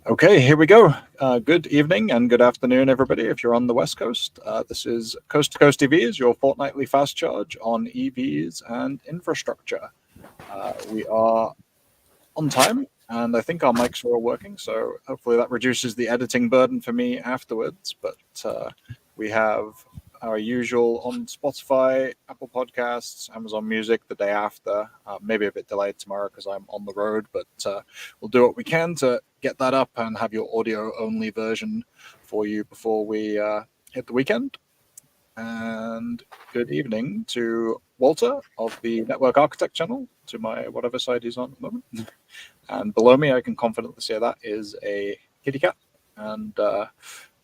Okay, here we go. Good evening and good afternoon, everybody. If you're on the West Coast, this is Coast to Coast EVs, your fortnightly fast charge on EVs and infrastructure. We are on time, and I think our mics are all working, so hopefully that reduces the editing burden for me afterwards. But we have our usual on Spotify, Apple Podcasts, Amazon Music the day after. Maybe a bit delayed tomorrow because I'm on the road, but we'll do what we can to get that up and have your audio only version for you before we hit the weekend. And good evening to Walter of the Network Architect channel, to my whatever side he's on at the moment. And below me, I can confidently say that is a kitty cat. And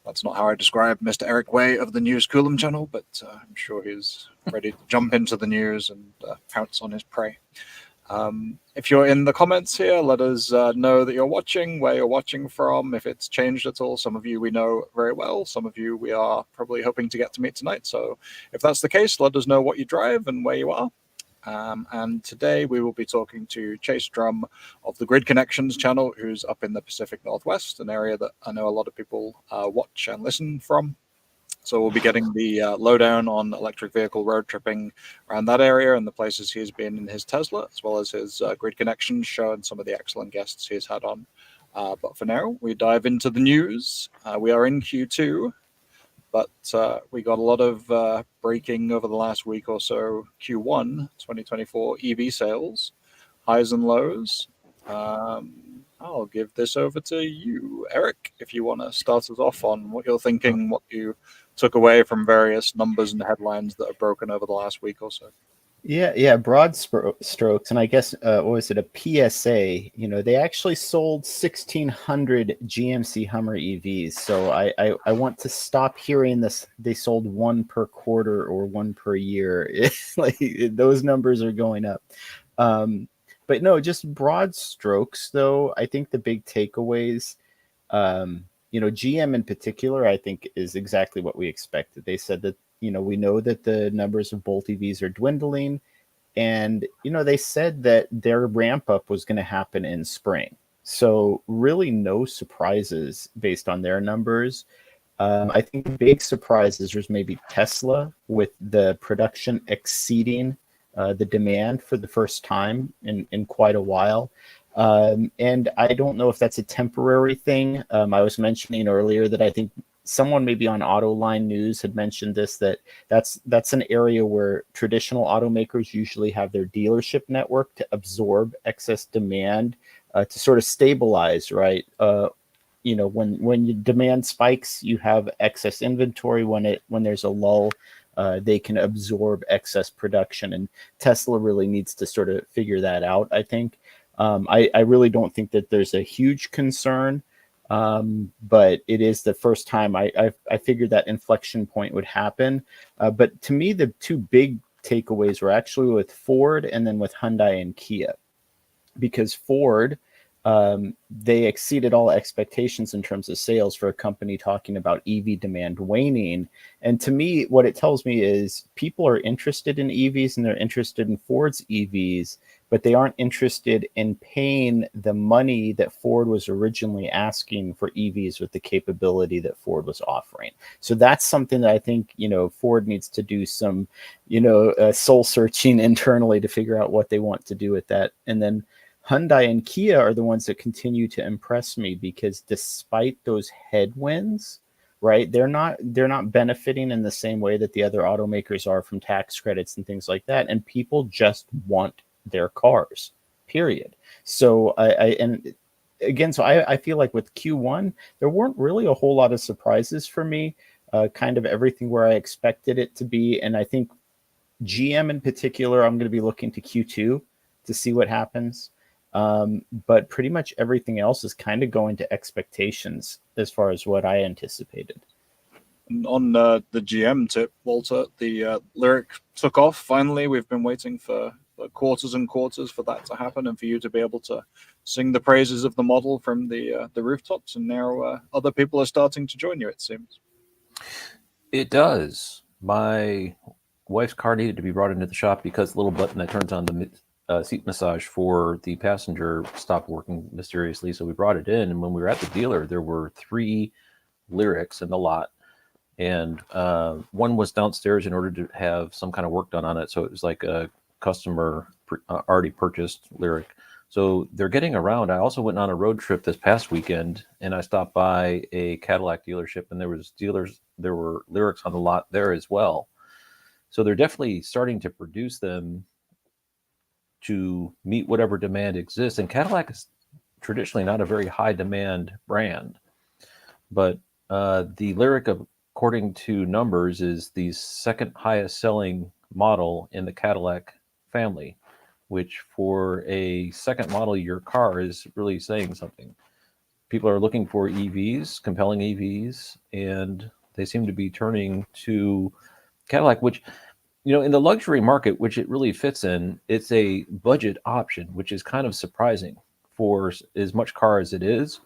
that's not how I describe Mr. Eric Way of the News Coolum channel, but I'm sure he's ready to jump into the news and pounce on his prey. If you're in the comments here, let us know that you're watching, where you're watching from, if it's changed at all. Some of you we know very well, some of you we are probably hoping to get to meet tonight. So if that's the case, let us know what you drive and where you are. And today we will be talking to Chase Drum of the Grid Connections channel, who's up in the Pacific Northwest, an area that I know a lot of people watch and listen from. So we'll be getting the lowdown on electric vehicle road tripping around that area and the places he's been in his Tesla, as well as his Grid Connections show and some of the excellent guests he's had on. But for now, we dive into the news. We are in Q2, but we got a lot of breaking over the last week or so. Q1 2024 EV sales, highs and lows. I'll give this over to you, Eric, if you want to start us off on what you're thinking, what you took away from various numbers and headlines that have broken over the last week or so. Yeah, broad strokes, and I guess what was it, a PSA? They actually sold 1,600 GMC Hummer EVs. So I want to stop hearing this. They sold one per quarter or one per year. It's like those numbers are going up. But no, just broad strokes, though. I think the big takeaways, GM in particular, I think is exactly what we expected. They said that, we know that the numbers of Bolt EVs are dwindling. And, they said that their ramp up was going to happen in spring. So really no surprises based on their numbers. I think the big surprises was maybe Tesla with the production exceeding the demand for the first time in quite a while. And I don't know if that's a temporary thing. I was mentioning earlier that I think someone maybe on Autoline News had mentioned this, that's an area where traditional automakers usually have their dealership network to absorb excess demand to sort of stabilize, right? When your demand spikes, you have excess inventory. When there's a lull, they can absorb excess production, and Tesla really needs to sort of figure that out, I think. I really don't think that there's a huge concern, but it is the first time I figured that inflection point would happen. But to me, the two big takeaways were actually with Ford and then with Hyundai and Kia, because Ford, they exceeded all expectations in terms of sales for a company talking about EV demand waning. And to me, what it tells me is people are interested in EVs and they're interested in Ford's EVs, but they aren't interested in paying the money that Ford was originally asking for EVs with the capability that Ford was offering. So that's something that I think, Ford needs to do some, soul searching internally to figure out what they want to do with that. And then Hyundai and Kia are the ones that continue to impress me, because despite those headwinds, right, they're not benefiting in the same way that the other automakers are from tax credits and things like that. And people just want their cars, period. So I feel like with Q1, there weren't really a whole lot of surprises for me, kind of everything where I expected it to be. And I think GM in particular, I'm going to be looking to Q2 to see what happens. But pretty much everything else is kind of going to expectations as far as what I anticipated. On the GM tip, Walter, the lyric took off. Finally, we've been waiting for quarters and quarters for that to happen, and for you to be able to sing the praises of the model from the rooftops. And now other people are starting to join you, it seems. It does. My wife's car needed to be brought into the shop because the little button that turns on the seat massage for the passenger stopped working mysteriously. So we brought it in, and when we were at the dealer, there were 3 Lyrics in the lot, and one was downstairs in order to have some kind of work done on it. So it was like a customer already purchased Lyric. So they're getting around. I also went on a road trip this past weekend, and I stopped by a Cadillac dealership, and there were Lyrics on the lot there as well. So they're definitely starting to produce them to meet whatever demand exists. And Cadillac is traditionally not a very high demand brand, but the Lyric, according to numbers, is the second highest selling model in the Cadillac family, which for a second model year car is really saying something. People are looking for EVs, compelling EVs, and they seem to be turning to Cadillac, which, in the luxury market, which it really fits in, it's a budget option, which is kind of surprising for as much car as it is,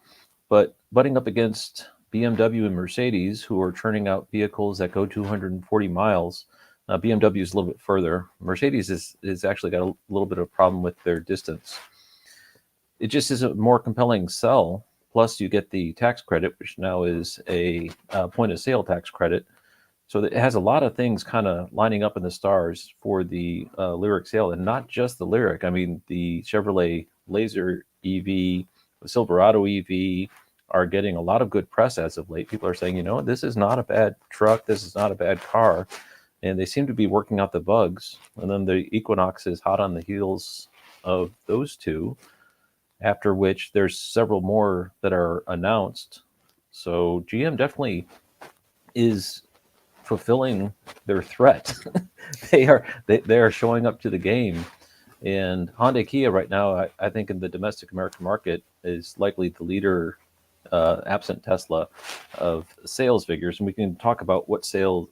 but butting up against BMW and Mercedes, who are churning out vehicles that go 240 miles. BMW is a little bit further. Mercedes is actually got a little bit of a problem with their distance. It just is a more compelling sell. Plus, you get the tax credit, which now is a point of sale tax credit. So it has a lot of things kind of lining up in the stars for the Lyric sale, and not just the Lyric. I mean, the Chevrolet Laser EV, the Silverado EV are getting a lot of good press as of late. People are saying, this is not a bad truck. This is not a bad car. And they seem to be working out the bugs. And then the Equinox is hot on the heels of those two, after which there's several more that are announced. So GM definitely is fulfilling their threat. they are showing up to the game. And Hyundai Kia right now, I think in the domestic American market, is likely the leader, absent Tesla, of sales figures. And we can talk about what sales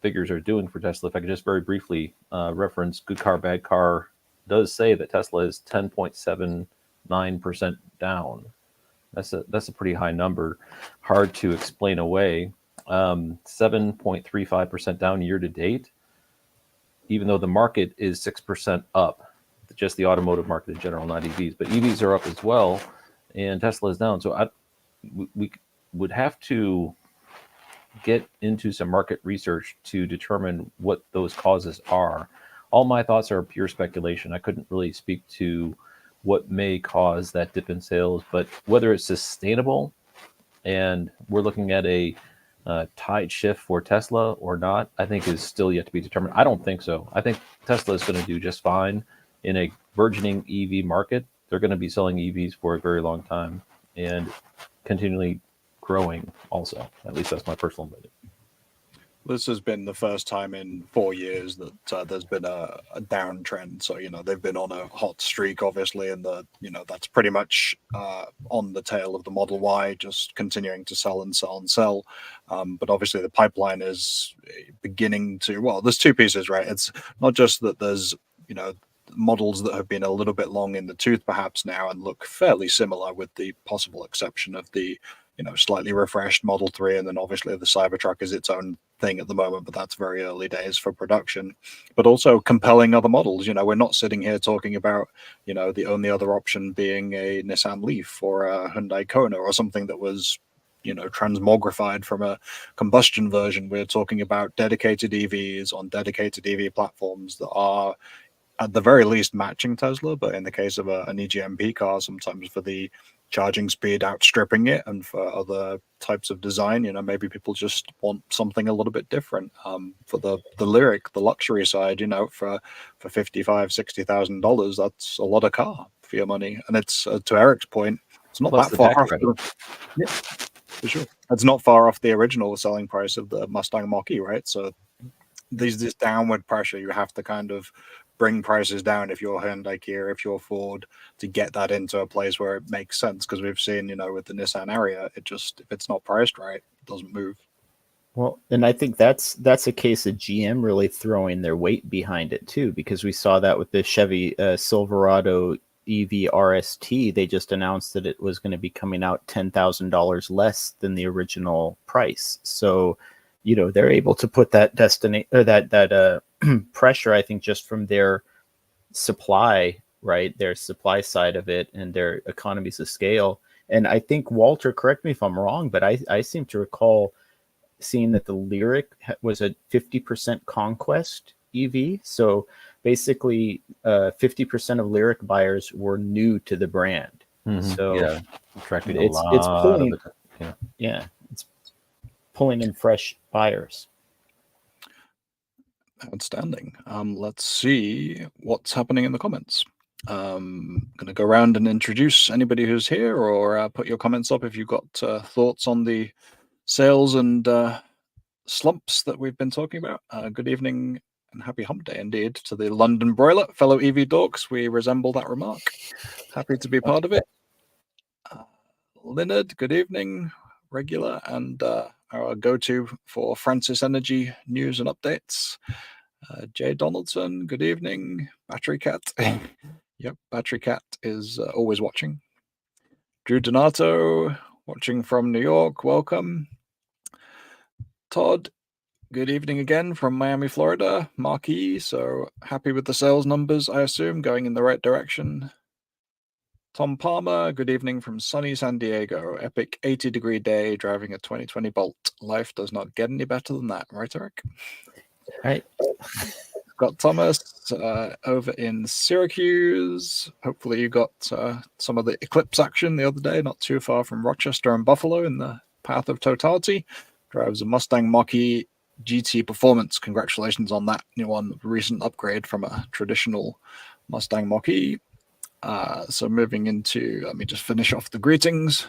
figures are doing for Tesla. If I could just very briefly reference Good Car, Bad Car does say that Tesla is 10.79% down. That's a pretty high number, hard to explain away. 7.35% down year to date, even though the market is 6% up, just the automotive market in general, not EVs, but EVs are up as well, and Tesla is down. So we would have to get into some market research to determine what those causes are. All my thoughts are pure speculation. I couldn't really speak to what may cause that dip in sales, but whether it's sustainable and we're looking at a tide shift for Tesla or not, I think is still yet to be determined. I don't think so. I think Tesla is going to do just fine in a burgeoning EV market. They're going to be selling EVs for a very long time and continually growing also. At least that's my personal opinion. This has been the first time in 4 years that there's been a downtrend. So, they've been on a hot streak, obviously, and that's pretty much on the tail of the Model Y, just continuing to sell and sell and sell. But obviously the pipeline is beginning to, well, there's two pieces, right? It's not just that there's, models that have been a little bit long in the tooth perhaps now and look fairly similar, with the possible exception of the slightly refreshed Model 3, and then obviously the Cybertruck is its own thing at the moment, but that's very early days for production. But also compelling other models. We're not sitting here talking about the only other option being a Nissan Leaf or a Hyundai Kona or something that was transmogrified from a combustion version. We're talking about dedicated EVs on dedicated EV platforms that are at the very least matching Tesla, but in the case of an EGMP car, sometimes for the charging speed outstripping it, and for other types of design, maybe people just want something a little bit different. For the Lyric, the luxury side, for $55,000-$60,000, that's a lot of car for your money. And it's to Eric's point, it's not Plus that far off. Yeah, for sure. It's not far off the original selling price of the Mustang Mach-E, right? So there's this downward pressure. You have to kind of bring prices down if you're Hyundai, Kia, if you're Ford, to get that into a place where it makes sense. Because we've seen, with the Nissan Ariya, it just, if it's not priced right, it doesn't move. Well, and I think that's a case of GM really throwing their weight behind it too, because we saw that with the Chevy Silverado EV RST. They just announced that it was going to be coming out $10,000 less than the original price. So, they're able to put that pressure, I think, just from their supply right? Their supply side of it and their economies of scale. And I think, Walter, correct me if I'm wrong, but I seem to recall seeing that the Lyric was a 50% conquest EV. So basically, 50% of Lyric buyers were new to the brand. So Yeah, attracting a it's lot pulling, of it. it's pulling in fresh buyers. Outstanding. Let's see what's happening in the comments. Going to go around and introduce anybody who's here, or put your comments up if you've got thoughts on the sales and slumps that we've been talking about. Good evening and happy hump day indeed to the London Broiler, fellow EV dorks. We resemble that remark. Happy to be part of it. Leonard, good evening, regular, and our go-to for Francis Energy news and updates. Jay Donaldson, good evening. Battery Cat. Yep, Battery Cat is always watching. Drew Donato, watching from New York. Welcome. Todd, good evening again from Miami, Florida. Marquee, so happy with the sales numbers, I assume, going in the right direction. Tom Palmer, good evening from sunny San Diego. Epic 80-degree day driving a 2020 Bolt. Life does not get any better than that, right, Eric? Right. Got Thomas over in Syracuse. Hopefully you got some of the Eclipse action the other day, not too far from Rochester and Buffalo in the path of totality. Drives a Mustang Mach-E GT Performance. Congratulations on that new one. Recent upgrade from a traditional Mustang Mach-E. So moving into, let me just finish off the greetings.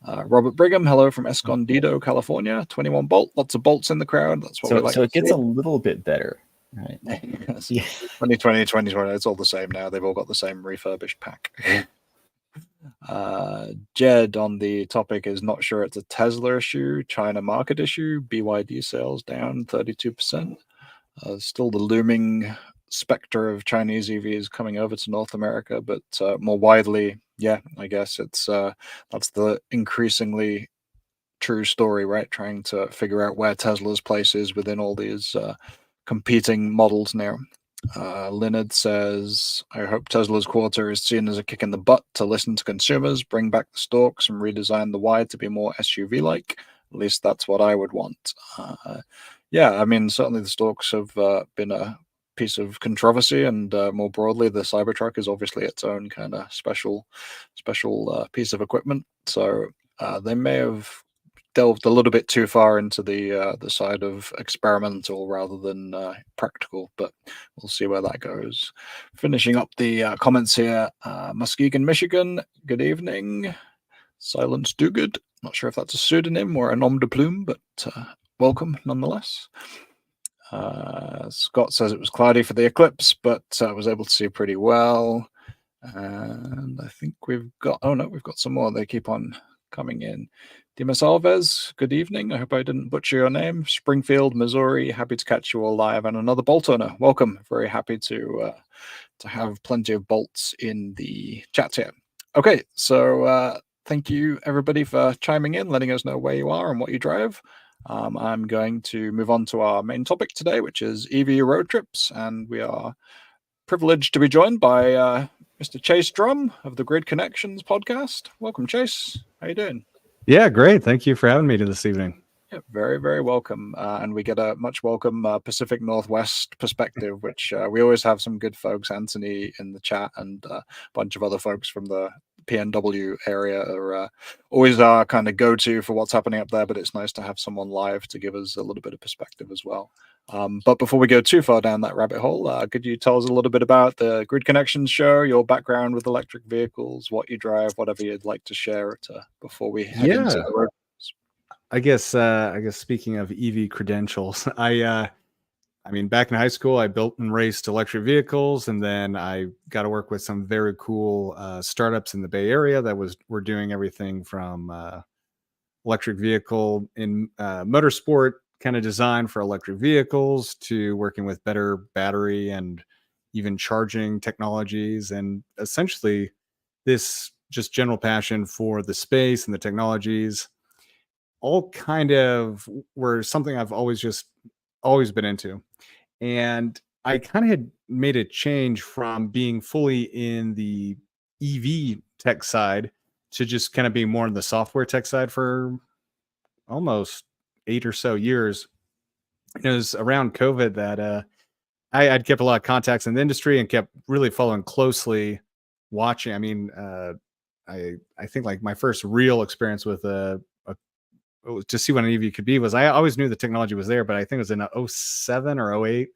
Robert Brigham, hello from Escondido, California. 21 Bolt, lots of bolts in the crowd. That's what we like. So it gets a little bit better, right? Yes. Yeah. 2020, 2020, it's all the same now. They've all got the same refurbished pack. Jed on the topic is not sure it's a Tesla issue, China market issue. BYD sales down 32%. Still the looming specter of Chinese EVs coming over to North America, but more widely, yeah, I guess it's that's the increasingly true story, right? Trying to figure out where Tesla's place is within all these competing models now. Leonard says, I hope Tesla's quarter is seen as a kick in the butt to listen to consumers, bring back the stalks, and redesign the Y to be more SUV-like. At least that's what I would want. Yeah, I mean, certainly the stalks have been a piece of controversy, and more broadly, the Cybertruck is obviously its own kind of special piece of equipment. So they may have delved a little bit too far into the side of experimental rather than practical, but we'll see where that goes. Finishing up the comments here, Muskegon, Michigan. Good evening. Silence Do Good. Not sure if that's a pseudonym or a nom de plume, but welcome nonetheless. Scott says it was cloudy for the eclipse, but was able to see pretty well. And I think we've got some more. They keep on coming in. Dimas Alves, good evening. I hope I didn't butcher your name. Springfield, Missouri. Happy to catch you all live, and another bolt owner. Welcome. Very happy to have plenty of bolts in the chat here. Okay, so thank you everybody for chiming in, letting us know where you are and what you drive. I'm going to move on to our main topic today, which is EV road trips, and we are privileged to be joined by Mr. Chase Drum of the Grid Connections podcast. Welcome, Chase. How you doing? Yeah, great. Thank you for having me this evening. Yeah, very, very welcome. And we get a much welcome Pacific Northwest perspective, which we always have some good folks. Anthony in the chat and a bunch of other folks from the PNW area are always our kind of go-to for what's happening up there, but it's nice to have someone live to give us a little bit of perspective as well. But before we go too far down that rabbit hole, could you tell us a little bit about the Grid Connections show, your background with electric vehicles, what you drive, whatever you'd like to share before we head into the road? I guess speaking of EV credentials, I mean, back in high school, I built and raced electric vehicles, and then I got to work with some very cool startups in the Bay Area that were doing everything from electric vehicle in motorsport kind of design for electric vehicles to working with better battery and even charging technologies, and essentially this just general passion for the space and the technologies all kind of were something I've always been into. And I kind of had made a change from being fully in the EV tech side to just kind of being more in the software tech side for almost 8 or so years. It was around COVID that I'd kept a lot of contacts in the industry and kept really following closely, watching. I mean, I think like my first real experience with to see what an EV could be was I always knew the technology was there, but I think it was in '07 or '08.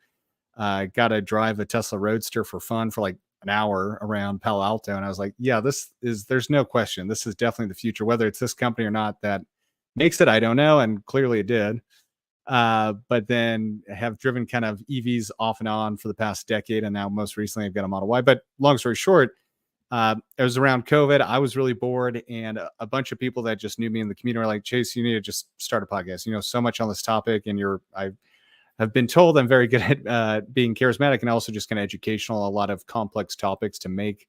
I got to drive a Tesla Roadster for fun for like an hour around Palo Alto, and I was like, yeah, there's no question, this is definitely the future. Whether it's this company or not that makes it, I don't know, and clearly it did. But then have driven kind of EVs off and on for the past decade, and now most recently I've got a Model Y. But long story short, it was around COVID. I was really bored, and a bunch of people that just knew me in the community were like, "Chase, you need to just start a podcast. You know so much on this topic, and I have been told I'm very good at being charismatic and also just kind of educational. A lot of complex topics to make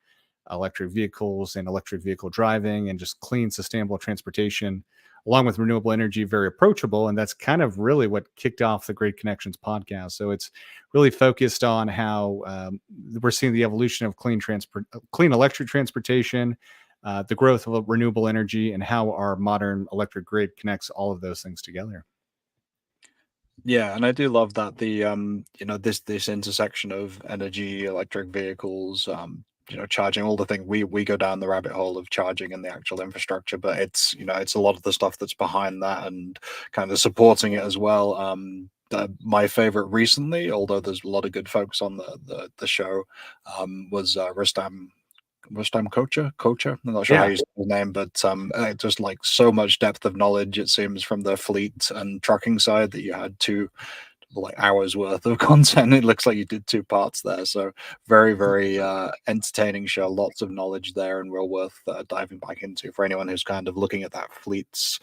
electric vehicles and electric vehicle driving and just clean, sustainable transportation, along with renewable energy, very approachable." And that's kind of really what kicked off the Great Connections podcast. So it's really focused on how we're seeing the evolution of clean electric transportation, the growth of renewable energy, and how our modern electric grid connects all of those things together. Yeah, and I do love that the this intersection of energy, electric vehicles, charging, all the thing we go down the rabbit hole of charging and the actual infrastructure, but it's a lot of the stuff that's behind that and kind of supporting it as well. My favorite recently, although there's a lot of good folks on the show, was Rustam Kocher. I'm not sure how Yeah. you say his name, but just like so much depth of knowledge, it seems, from the fleet and trucking side, that you had two like hours worth of content. It looks like you did two parts there. So very, very entertaining show. Lots of knowledge there, and well worth diving back into for anyone who's kind of looking at that fleet's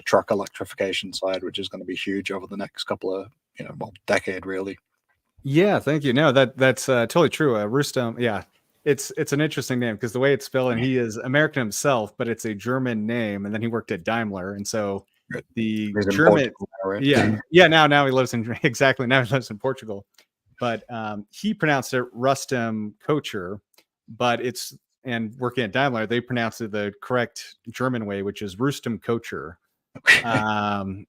truck electrification side, which is going to be huge over the next couple of decade really. Yeah, thank you. No, that's totally true. Rustam, yeah, it's an interesting name because the way it's spelled, and he is American himself, but it's a German name, and then he worked at Daimler, and so the He's in German, Portugal now, right? yeah. Now he lives in exactly now he lives in Portugal, but he pronounced it Rustam Kocher, but it's and working at Daimler, they pronounced it the correct German way, which is Rustam Kocher.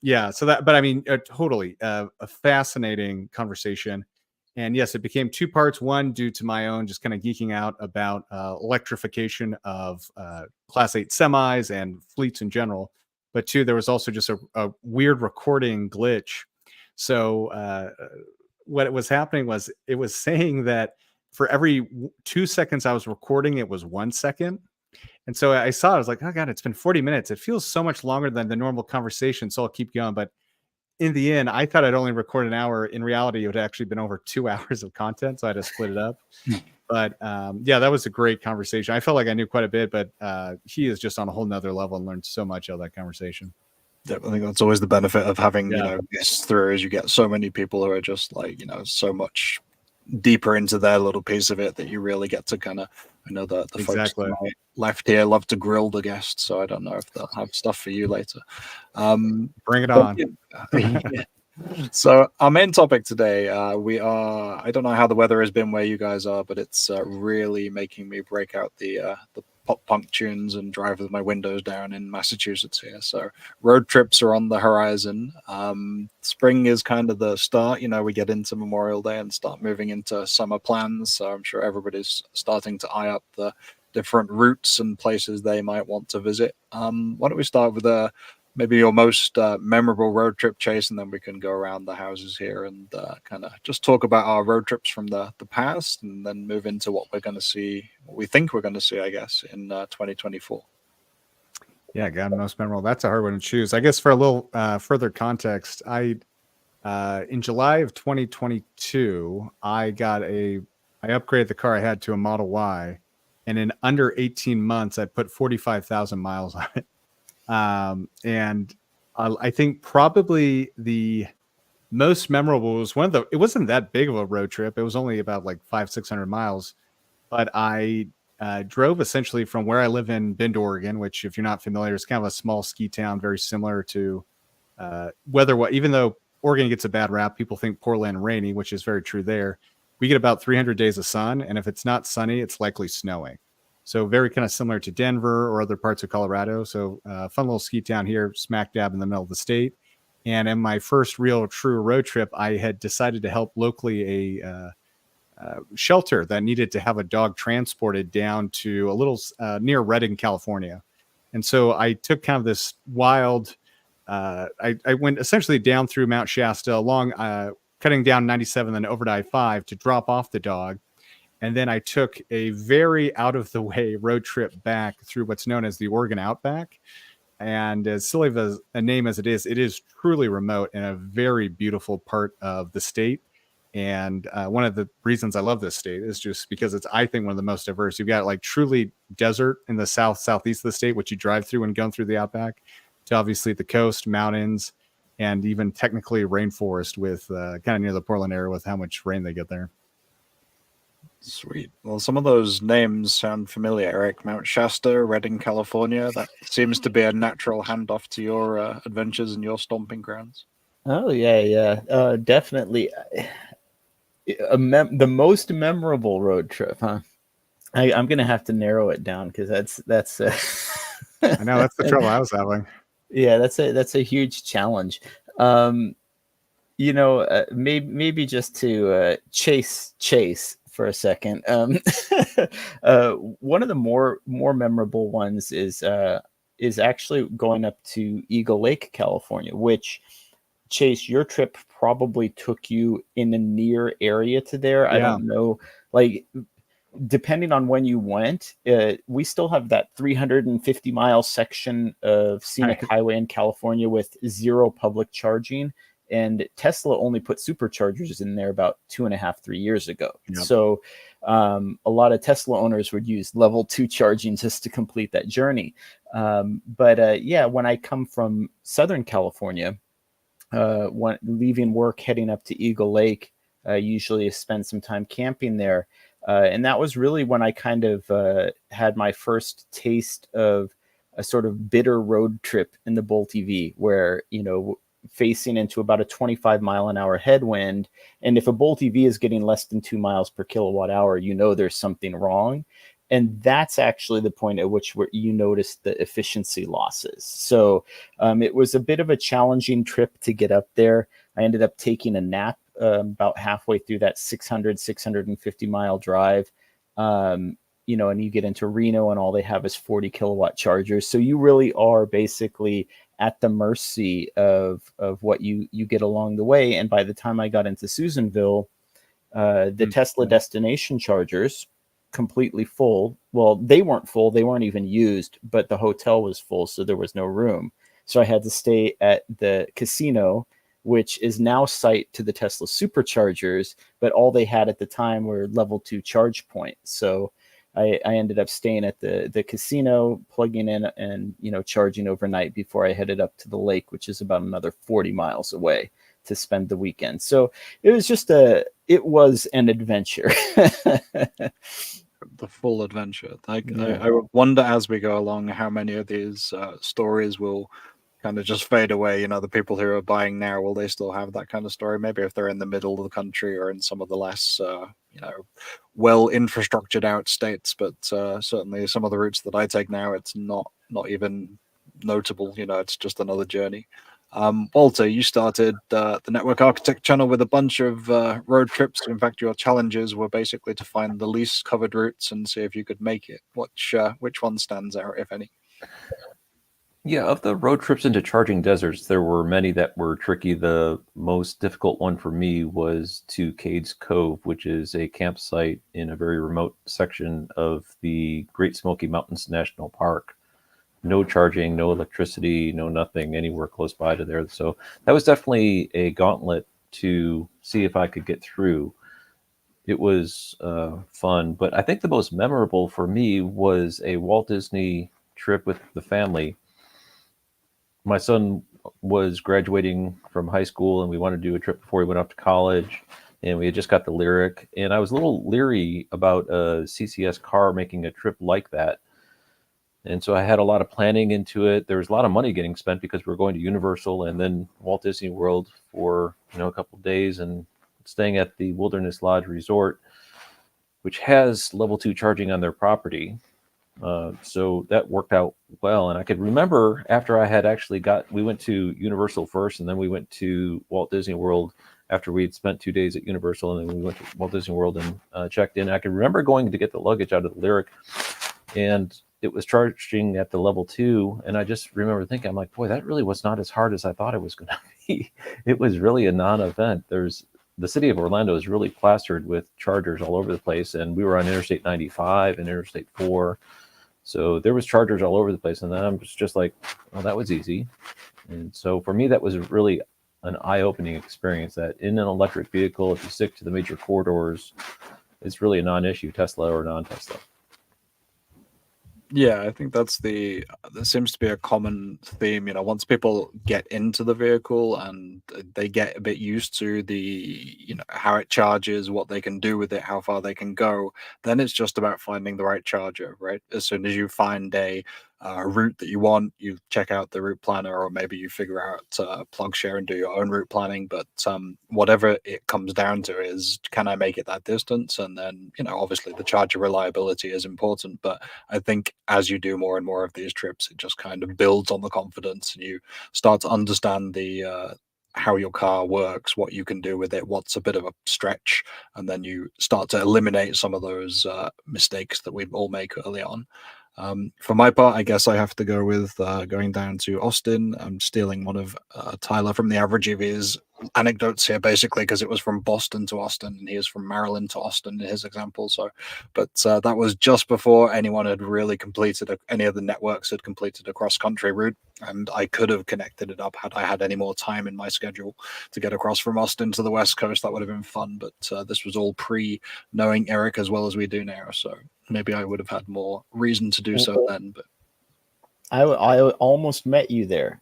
Yeah, so that, but I mean, totally a fascinating conversation. And yes, it became two parts. One, due to my own just kind of geeking out about electrification of Class 8 semis and fleets in general. But two, there was also just a weird recording glitch. So what was happening was it was saying that for every 2 seconds I was recording, it was 1 second. And so I saw it. I was like, oh God, it's been 40 minutes. It feels so much longer than the normal conversation. So I'll keep going. But in the end, I thought I'd only record an hour. In reality, it would actually been over 2 hours of content. So I had to split it up. But yeah, that was a great conversation. I felt like I knew quite a bit, but he is just on a whole nother level and learned so much out of that conversation. Yeah, I think that's always the benefit of having guests through, is you get so many people who are just like so much deeper into their little piece of it that you really get to kind of, I know that the folks to my left here love to grill the guests, so I don't know if they'll have stuff for you later. Bring it on. Yeah. So our main topic today, I don't know how the weather has been where you guys are, but it's really making me break out the pop punk tunes and drive with my windows down in Massachusetts here. So road trips are on the horizon. Spring is kind of the start. We get into Memorial Day and start moving into summer plans. So I'm sure everybody's starting to eye up the different routes and places they might want to visit. Why don't we start with maybe your most memorable road trip, Chase, and then we can go around the houses here and kind of just talk about our road trips from the past, and then move into what we're going to see, what we think we're going to see, I guess, in 2024. Yeah, God, most memorable. That's a hard one to choose. I guess for a little further context, in July of 2022, I upgraded the car I had to a Model Y, and in under 18 months, I put 45,000 miles on it. And I think probably the most memorable was it wasn't that big of a road trip. It was only about like 500-600 miles, but I drove essentially from where I live in Bend, Oregon, which, if you're not familiar, is kind of a small ski town, very similar to even though Oregon gets a bad rap, people think Portland rainy, which is very true there. we get about 300 days of sun, and if it's not sunny, it's likely snowing. So very kind of similar to Denver or other parts of Colorado. So fun little ski town here, smack dab in the middle of the state. And in my first real true road trip, I had decided to help locally a shelter that needed to have a dog transported down to a little near Redding, California. And so I took kind of this wild, I went essentially down through Mount Shasta along, cutting down 97, then over to I-5 to drop off the dog. And then I took a very out of the way road trip back through what's known as the Oregon Outback. And as silly of a name as it is truly remote and a very beautiful part of the state. And one of the reasons I love this state is just because it's, I think, one of the most diverse. You've got like truly desert in the southeast of the state, which you drive through when going through the Outback, to obviously the coast, mountains, and even technically rainforest with kind of near the Portland area with how much rain they get there. Sweet. Well, some of those names sound familiar, Eric. Mount Shasta, Redding, California. That seems to be a natural handoff to your adventures and your stomping grounds. Oh yeah, definitely. The most memorable road trip, huh? I'm gonna have to narrow it down because that's. I know that's the trouble I was having. Yeah, that's a huge challenge. Maybe just to chase for a second. One of the more memorable ones is actually going up to Eagle Lake, California, which, Chase, your trip probably took you in a near area to there. I don't know, like, depending on when you went, we still have that 350-mile section of scenic highway in California with zero public charging. And Tesla only put superchargers in there about 2.5-3 years ago. Yep. So a lot of Tesla owners would use level 2 charging just to complete that journey. But when I come from Southern California, when leaving work, heading up to Eagle Lake, usually spend some time camping there. And that was really when I kind of had my first taste of a sort of bitter road trip in the Bolt EV, where, facing into about a 25-mile-an-hour headwind. And if a Bolt EV is getting less than 2 miles per kilowatt hour, there's something wrong. And that's actually the point at which you notice the efficiency losses. So it was a bit of a challenging trip to get up there. I ended up taking a nap about halfway through that 650-mile drive. And you get into Reno and all they have is 40 kilowatt chargers. So you really are basically at the mercy of what you get along the way. And by the time I got into Susanville, the Tesla destination chargers completely full. Well, they weren't full. They weren't even used, but the hotel was full. So there was no room. So I had to stay at the casino, which is now site to the Tesla superchargers, but all they had at the time were level 2 charge points. So I ended up staying at the casino, plugging in and, charging overnight before I headed up to the lake, which is about another 40 miles away, to spend the weekend. So it was just it was an adventure. The full adventure. I wonder as we go along how many of these stories will kind of just fade away. The people who are buying now, will they still have that kind of story? Maybe if they're in the middle of the country or in some of the less well infrastructured out states, but certainly some of the routes that I take now, it's not even notable. It's just another journey. Walter, you started the Network Architect channel with a bunch of road trips. In fact, your challenges were basically to find the least covered routes and see if you could make it. Which one stands out, if any? Yeah, of the road trips into charging deserts, there were many that were tricky. The most difficult one for me was to Cades Cove, which is a campsite in a very remote section of the Great Smoky Mountains National Park. No charging, no electricity, no nothing anywhere close by to there. So that was definitely a gauntlet to see if I could get through. It was fun, but I think the most memorable for me was a Walt Disney trip with the family. My son was graduating from high school and we wanted to do a trip before he went off to college, and we had just got the Lyric, and I was a little leery about a CCS car making a trip like that. And so I had a lot of planning into it. There was a lot of money getting spent because we were going to Universal and then Walt Disney World for, a couple of days, and staying at the Wilderness Lodge Resort, which has level 2 charging on their property. So that worked out well. And I could remember after I had actually we went to Universal first, and then we went to Walt Disney World after we'd spent 2 days at Universal, and then we went to Walt Disney World and checked in. I can remember going to get the luggage out of the Lyric, and it was charging at the level 2. And I just remember thinking, I'm like, boy, that really was not as hard as I thought it was going to be. It was really a non-event. The city of Orlando is really plastered with chargers all over the place, and we were on Interstate 95 and Interstate 4. So there was chargers all over the place, and then I'm just like, well, that was easy. And so for me, that was really an eye-opening experience, that in an electric vehicle, if you stick to the major corridors, it's really a non-issue, Tesla or non-Tesla. Yeah, I think there seems to be a common theme. Once people get into the vehicle and they get a bit used to how it charges, what they can do with it, how far they can go, then it's just about finding the right charger, right? As soon as you find a route that you want, you check out the route planner, or maybe you figure out PlugShare and do your own route planning. But whatever it comes down to is, can I make it that distance? And then, obviously the charger reliability is important, but I think as you do more and more of these trips, it just kind of builds on the confidence, and you start to understand the how your car works, what you can do with it, what's a bit of a stretch, and then you start to eliminate some of those mistakes that we all make early on. For my part, I guess I have to go with going down to Austin. I'm stealing one of Tyler from the Average EV's anecdotes here, basically, because it was from Boston to Austin, and he is from Maryland to Austin in his example. But that was just before anyone had really completed any of the networks had completed a cross-country route, and I could have connected it up had I had any more time in my schedule to get across from Austin to the West Coast. That would have been fun, but this was all pre-knowing Eric as well as we do now, so maybe I would have had more reason to do so then. But I almost met you there.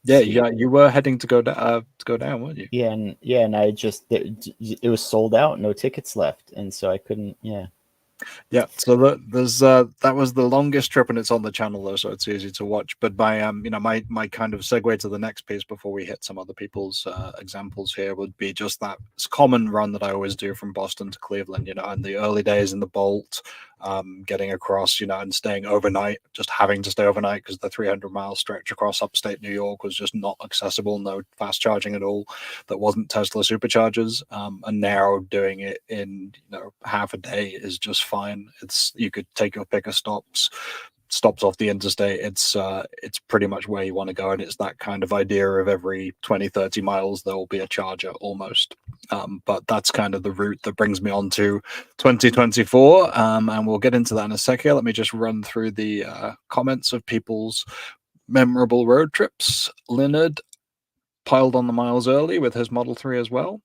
Yeah, you were heading to go down, weren't you? Yeah, and I just it was sold out, no tickets left, and so I couldn't. Yeah. So that was the longest trip, and it's on the channel though, so it's easy to watch. But my kind of segue to the next piece before we hit some other people's examples here would be just that common run that I always do from Boston to Cleveland. In the early days in the Bolt, getting across, and staying overnight, just having to stay overnight because the 300-mile stretch across upstate New York was just not accessible, no fast charging at all. That wasn't Tesla superchargers, and now doing it in half a day is just fine. You could take your pick of stops off the interstate. It's pretty much where you want to go, and it's that kind of idea of every 20-30 miles there will be a charger almost. But that's kind of the route that brings me on to 2024, and we'll get into that in a sec here. Let me just run through the comments of people's memorable road trips. Leonard piled on the miles early with his Model 3 as well.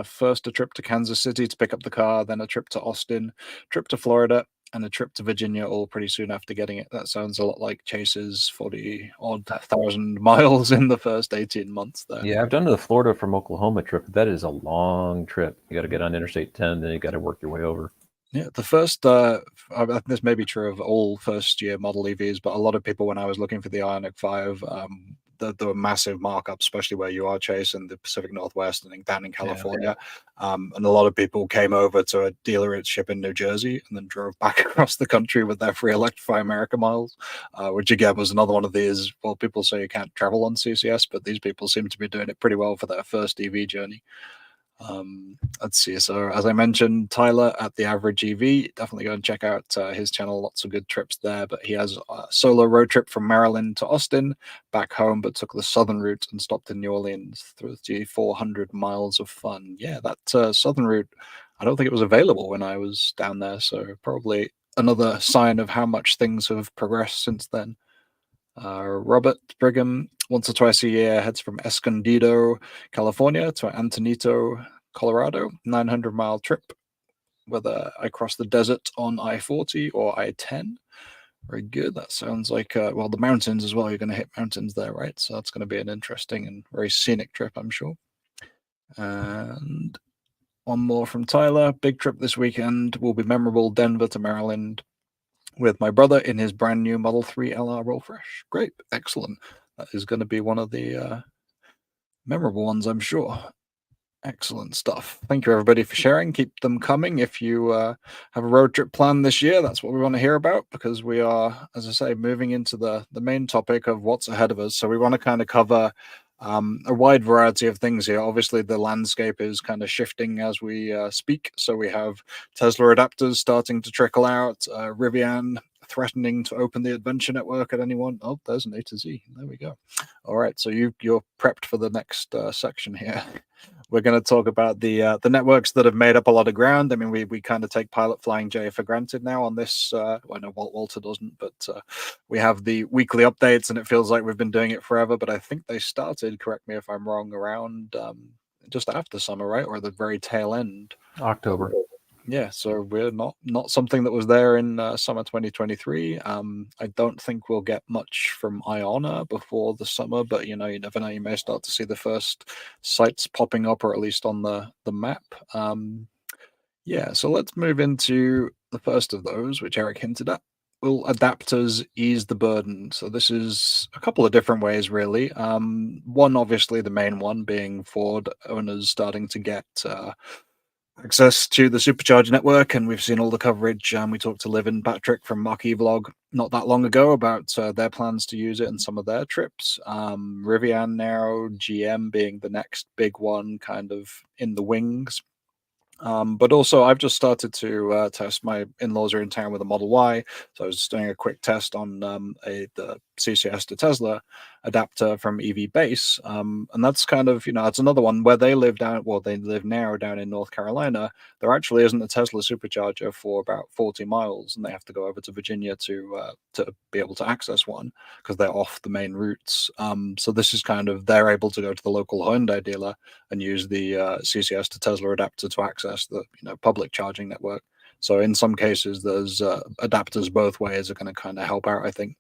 First a trip to Kansas City to pick up the car, then a trip to Austin, trip to Florida, and a trip to Virginia, all pretty soon after getting it. That sounds a lot like Chase's 40,000 miles in the first 18 months there. Yeah, I've done the Florida from Oklahoma trip. That is a long trip. You got to get on Interstate 10, then you got to work your way over. Yeah, the first, this may be true of all first-year model EVs, but a lot of people, when I was looking for the Ioniq 5, there were massive markups, especially where you are, Chase, in the Pacific Northwest and down in California. Yeah. And a lot of people came over to a dealership in New Jersey and then drove back across the country with their free Electrify America miles, which again was another one of these. Well, people say you can't travel on CCS, but these people seem to be doing it pretty well for their first EV journey. Let's see. So as I mentioned, Tyler at the Average EV, definitely go and check out his channel. Lots of good trips there. But he has a solo road trip from Maryland to Austin, back home, but took the southern route and stopped in New Orleans through the 400 miles of fun. Yeah, that southern route, I don't think it was available when I was down there. So probably another sign of how much things have progressed since then. Robert Brigham, once or twice a year, heads from Escondido, California to Antonito, Colorado, 900-mile trip, whether I cross the desert on I-40 or I-10. Very good. That sounds like, well, the mountains as well. You're going to hit mountains there, right? So that's going to be an interesting and very scenic trip, I'm sure. And one more from Tyler. Big trip this weekend will be memorable. Denver to Maryland with my brother in his brand new Model 3 LR Roll Fresh. Great. Excellent. That is going to be one of the memorable ones, I'm sure. Excellent stuff. Thank you, everybody, for sharing. Keep them coming. If you have a road trip planned this year, that's what we want to hear about, because we are, as I say, moving into the main topic of what's ahead of us. So we want to kind of cover a wide variety of things here. Obviously, the landscape is kind of shifting as we speak. So we have Tesla adapters starting to trickle out, Rivian threatening to open the adventure network at anyone. Oh, there's an A to Z. There we go. All right, so you're prepped for the next section here. We're going to talk about the networks that have made up a lot of ground. I mean, we kind of take Pilot Flying J for granted now on this. Well, no, Walter doesn't, but we have the weekly updates, and it feels like we've been doing it forever. But I think they started, correct me if I'm wrong, around just after summer, right, or the very tail end. October. Yeah, so we're not something that was there in summer 2023. I don't think we'll get much from Iona before the summer, but you never know. You may start to see the first sites popping up, or at least on the map. Yeah, so let's move into the first of those, which Eric hinted at. Will adapters ease the burden? So this is a couple of different ways, really. One, obviously, the main one being Ford owners starting to get access to the supercharger network, and we've seen all the coverage. We talked to Liv and Patrick from Marquee Vlog not that long ago about their plans to use it in some of their trips. Rivian now, GM being the next big one, kind of in the wings. But also, I've just started to test. My in-laws are in town with a Model Y, so I was just doing a quick test on the CCS to Tesla adapter from EV Base, and that's kind of it's another one where they live now down in North Carolina. There actually isn't a Tesla supercharger for about 40 miles, and they have to go over to Virginia to be able to access one because they're off the main routes. So this is kind of they're able to go to the local Hyundai dealer and use the CCS to Tesla adapter to access the public charging network. So in some cases, there's adapters both ways are going to kind of help out, I think.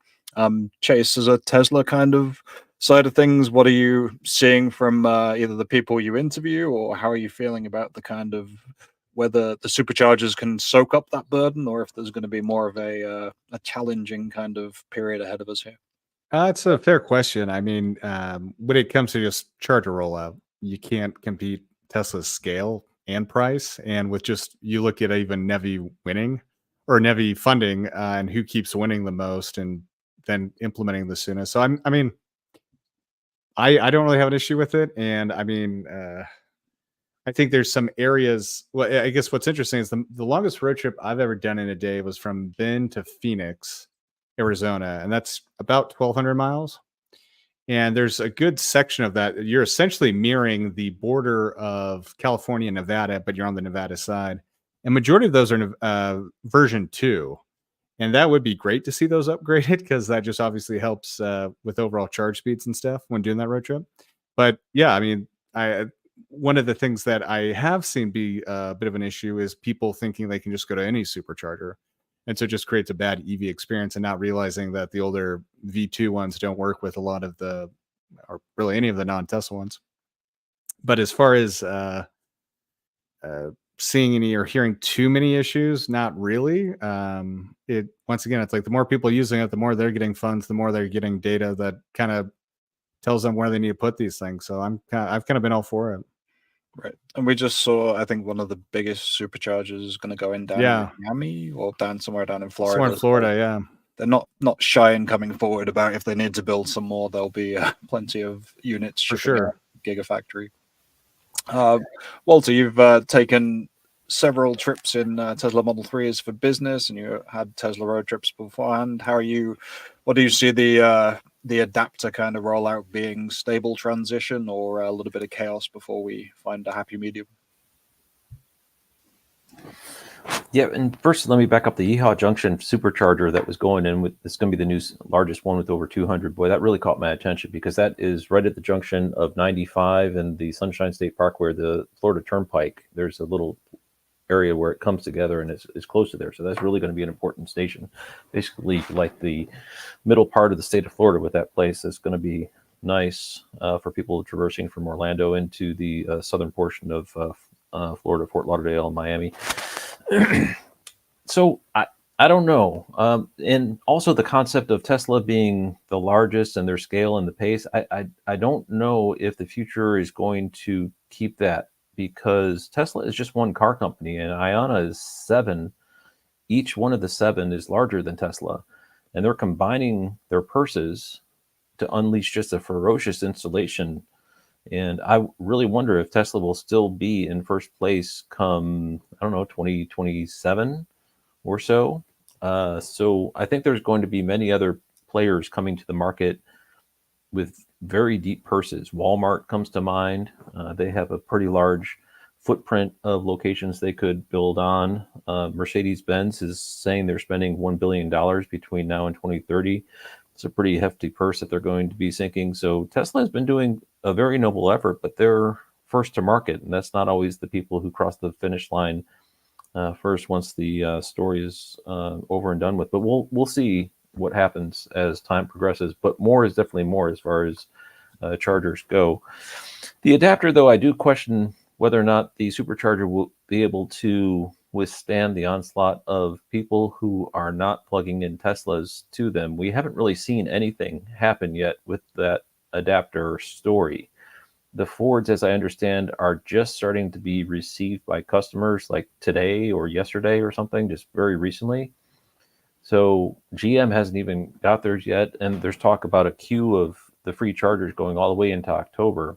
Chase, as a Tesla kind of side of things, what are you seeing from either the people you interview, or how are you feeling about the kind of whether the superchargers can soak up that burden, or if there's going to be more of a challenging kind of period ahead of us here? It's a fair question. I mean, when it comes to just charger rollout, you can't compete Tesla's scale and price. And with just you look at even NEVI winning or NEVI funding and who keeps winning the most and then implementing the soonest. So I mean, I don't really have an issue with it. And I mean, I think there's some areas. Well, I guess what's interesting is the longest road trip I've ever done in a day was from Bend to Phoenix, Arizona, and that's about 1,200 miles. And there's a good section of that. You're essentially mirroring the border of California and Nevada, but you're on the Nevada side. And majority of those are version 2. And that would be great to see those upgraded because that just obviously helps with overall charge speeds and stuff when doing that road trip. But yeah, I mean, one of the things that I have seen be a bit of an issue is people thinking they can just go to any supercharger. And so it just creates a bad EV experience and not realizing that the older V2 ones don't work with a lot of or really any of the non-Tesla ones. But as far as seeing any or hearing too many issues, not really. Once again, it's like the more people using it, the more they're getting funds, the more they're getting data that kind of tells them where they need to put these things. So I've kind of been all for it. Right. And we just saw, I think, one of the biggest superchargers is going to go in down in Miami or somewhere down in Florida. Somewhere in Florida, yeah. They're not shy in coming forward about if they need to build some more, there'll be plenty of units for sure. Gigafactory. Walter, you've taken several trips in Tesla Model 3s for business, and you had Tesla road trips beforehand. What do you see the adapter kind of rollout being? Stable transition or a little bit of chaos before we find a happy medium? Yeah, and first let me back up the Yeehaw Junction supercharger that was going in with. It's going to be the new largest one with over 200. Boy, that really caught my attention because that is right at the junction of 95 and the Sunshine State Park, where the Florida Turnpike. There's a little area where it comes together and it's close to there. So that's really going to be an important station. Basically, like the middle part of the state of Florida with that place. That's going to be nice for people traversing from Orlando into the southern portion of Florida, Fort Lauderdale, and Miami. So I don't know. And also the concept of Tesla being the largest and their scale and the pace. I don't know if the future is going to keep that because Tesla is just one car company and Iona is 7. Each one of the 7 is larger than Tesla, and they're combining their purses to unleash just a ferocious installation. And I really wonder if Tesla will still be in first place come, I don't know, 2027 or so. So I think there's going to be many other players coming to the market with very deep purses. Walmart comes to mind. They have a pretty large footprint of locations they could build on. Mercedes-Benz is saying they're spending $1 billion between now and 2030. It's a pretty hefty purse that they're going to be sinking. So Tesla has been doing a very noble effort, but they're first to market, and that's not always the people who cross the finish line first once the story is over and done with. But we'll see what happens as time progresses. But more is definitely more as far as chargers go. The adapter, though, I do question whether or not the supercharger will be able to withstand the onslaught of people who are not plugging in Teslas to them. We haven't really seen anything happen yet with that adapter story. The Fords, as I understand, are just starting to be received by customers like today or yesterday or something, just very recently. So GM hasn't even got theirs yet, and there's talk about a queue of the free chargers going all the way into October.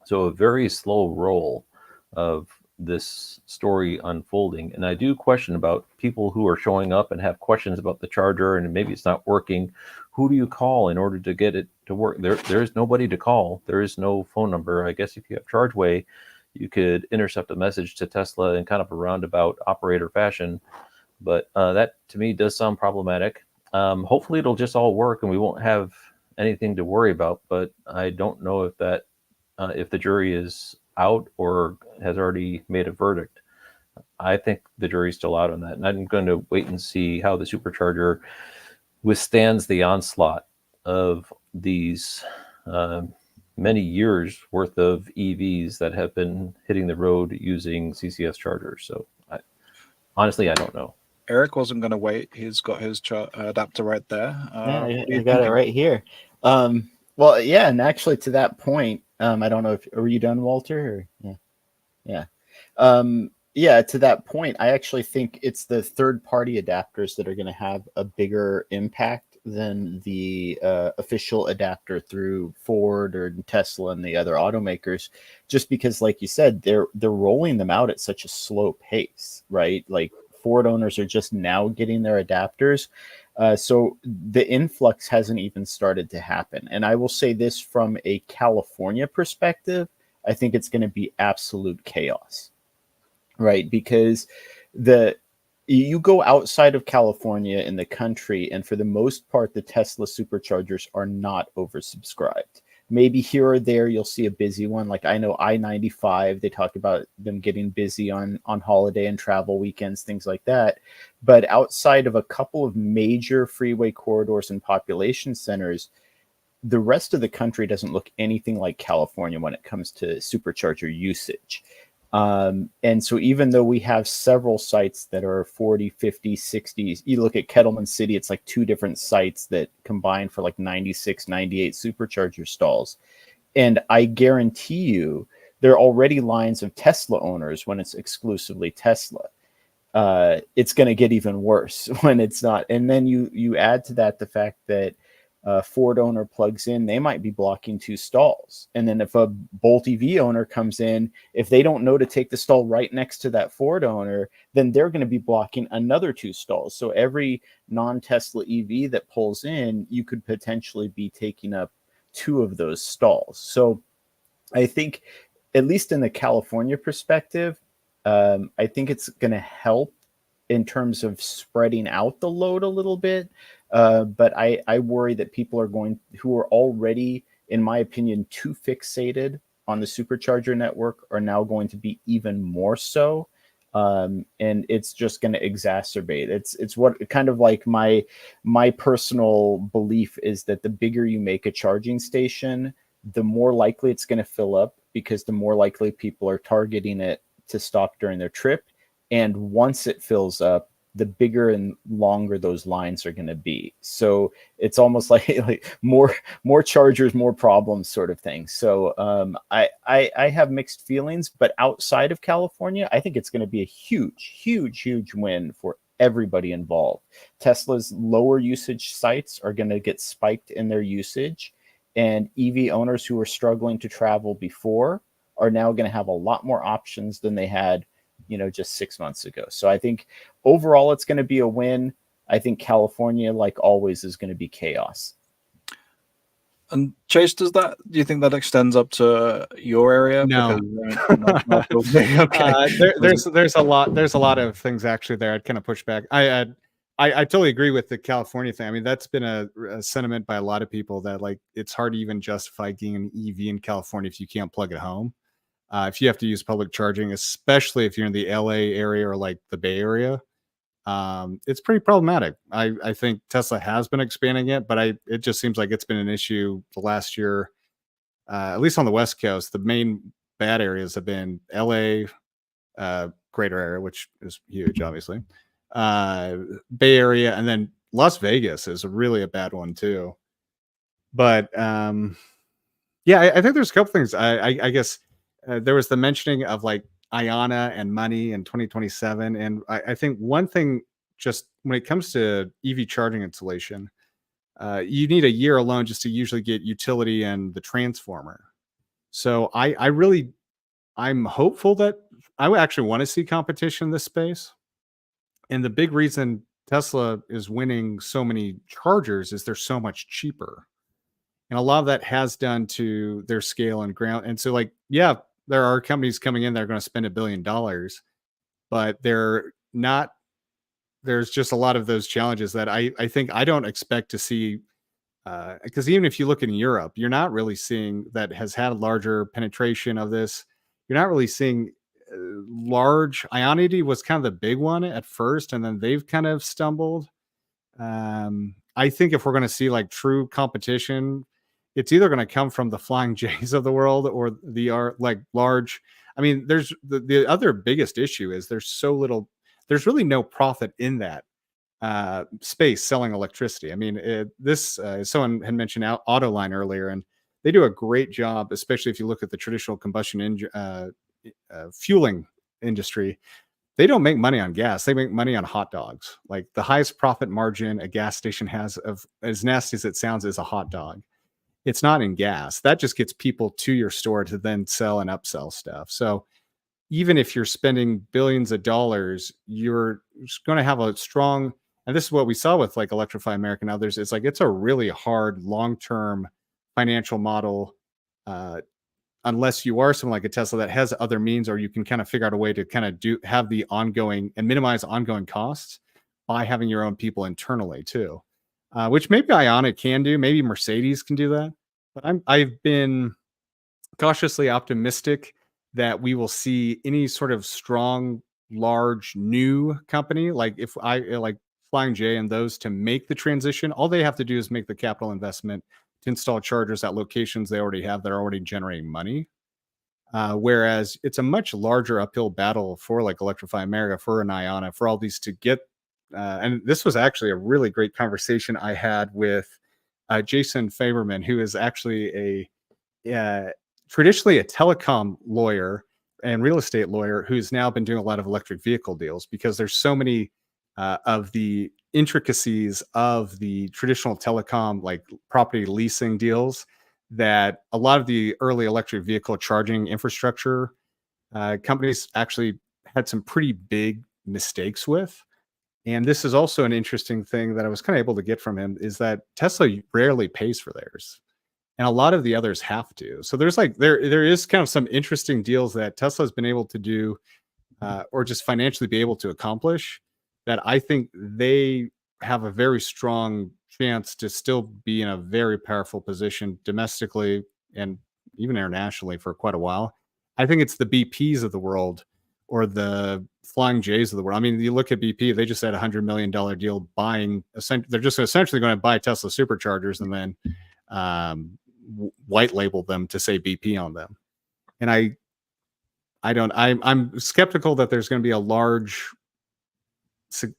So a very slow roll of this story unfolding. And I do question about people who are showing up and have questions about the charger and maybe it's not working. Who do you call in order to get it to work? There is nobody to call. There is no phone number. I guess if you have ChargeWay, you could intercept a message to Tesla in kind of a roundabout operator fashion. But that to me does sound problematic. Hopefully it'll just all work and we won't have anything to worry about. But I don't know if that if the jury is out or has already made a verdict. I think the jury's still out on that. And I'm going to wait and see how the supercharger withstands the onslaught of these many years worth of EVs that have been hitting the road using CCS chargers. So honestly, I don't know. Eric wasn't going to wait. He's got his adapter right there. Yeah, I got it right here. Well, yeah, and actually to that point, I don't know if are you done, Walter? Or, yeah, to that point, I actually think it's the third-party adapters that are going to have a bigger impact than the official adapter through Ford or Tesla and the other automakers, just because, like you said, they're rolling them out at such a slow pace, right? Like Ford owners are just now getting their adapters. So the influx hasn't even started to happen. And I will say this from a California perspective, I think it's going to be absolute chaos, right? Because you go outside of California in the country, and for the most part, the Tesla superchargers are not oversubscribed. Maybe here or there, you'll see a busy one. Like I know I-95, they talk about them getting busy on holiday and travel weekends, things like that. But outside of a couple of major freeway corridors and population centers, the rest of the country doesn't look anything like California when it comes to supercharger usage. And so even though we have several sites that are 40, 50, 60, you look at Kettleman City, it's like 2 different sites that combine for like 96, 98 supercharger stalls. And I guarantee you there are already lines of Tesla owners when it's exclusively Tesla. It's going to get even worse when it's not. And then you add to that the fact that Ford owner plugs in, they might be blocking 2 stalls. And then if a Bolt EV owner comes in, if they don't know to take the stall right next to that Ford owner, then they're going to be blocking another 2 stalls. So every non-Tesla EV that pulls in, you could potentially be taking up 2 of those stalls. So I think, at least in the California perspective, I think it's going to help in terms of spreading out the load a little bit. But I worry that people who are already, in my opinion, too fixated on the supercharger network are now going to be even more so. And it's just going to exacerbate. It's what kind of like my personal belief is that the bigger you make a charging station, the more likely it's going to fill up, because the more likely people are targeting it to stop during their trip. And once it fills up, the bigger and longer those lines are going to be. So it's almost like more chargers, more problems sort of thing. So I have mixed feelings, but outside of California, I think it's going to be a huge win for everybody involved. Tesla's lower usage sites are going to get spiked in their usage, and EV owners who were struggling to travel before are now going to have a lot more options than they had, just 6 months ago. So I think overall it's going to be a win. I think California, like always, is going to be chaos. And Chase, do you think that extends up to your area? No. Okay. There's a lot of things actually there I'd kind of push back. I totally agree with the California thing. I mean, that's been a sentiment by a lot of people that like it's hard to even justify getting an EV in California if you can't plug it home. If you have to use public charging, especially if you're in the LA area or like the Bay Area, it's pretty problematic. I think Tesla has been expanding it, but it just seems like it's been an issue the last year, at least on the West Coast. The main bad areas have been LA, greater area, which is huge, obviously, Bay Area, and then Las Vegas is really a bad one too. But yeah, I think there's a couple things. I guess there was the mentioning of like IANA and money in 2027. And I think one thing, just when it comes to EV charging installation, you need a year alone just to usually get utility and the transformer. So I'm hopeful that I would actually want to see competition in this space. And the big reason Tesla is winning so many chargers is they're so much cheaper. And a lot of that has done to their scale and ground. And so like, yeah, there are companies coming in that are going to spend $1 billion, but they're not, there's just a lot of those challenges that I think I don't expect to see, because even if you look in Europe, you're not really seeing that has had a larger penetration of this. You're not really seeing large. Ionity was kind of the big one at first, and then they've kind of stumbled. I think if we're going to see like true competition, it's either going to come from the Flying J's of the world or the like large. I mean, there's the other biggest issue is there's really no profit in that space selling electricity. I mean, someone had mentioned Autoline earlier, and they do a great job, especially if you look at the traditional combustion fueling industry. They don't make money on gas. They make money on hot dogs. Like the highest profit margin a gas station has, of as nasty as it sounds, is a hot dog. It's not in gas. That just gets people to your store to then sell and upsell stuff. So even if you're spending billions of dollars, you're going to have a strong, and this is what we saw with like Electrify America and others. It's like, it's a really hard long-term financial model, unless you are someone like a Tesla that has other means, or you can kind of figure out a way to kind of have the ongoing and minimize ongoing costs by having your own people internally too, which maybe Ionic can do. Maybe Mercedes can do that. But I've been cautiously optimistic that we will see any sort of strong, large, new company, like like Flying J and those, to make the transition. All they have to do is make the capital investment to install chargers at locations they already have that are already generating money. Whereas it's a much larger uphill battle for like Electrify America, for an IANA, for all these to get. And this was actually a really great conversation I had with Jason Faberman, who is actually traditionally a telecom lawyer and real estate lawyer, who's now been doing a lot of electric vehicle deals, because there's so many of the intricacies of the traditional telecom, like property leasing deals, that a lot of the early electric vehicle charging infrastructure companies actually had some pretty big mistakes with. And this is also an interesting thing that I was kind of able to get from him, is that Tesla rarely pays for theirs, and a lot of the others have to. So there's like, there is kind of some interesting deals that Tesla has been able to do, or just financially be able to accomplish, that I think they have a very strong chance to still be in a very powerful position domestically and even internationally for quite a while. I think it's the BPs of the world, or the Flying J's of the world. I mean, you look at BP, they just had a $100 million deal buying, they're just essentially going to buy Tesla superchargers and then white label them to say BP on them. And I'm skeptical that there's going to be a large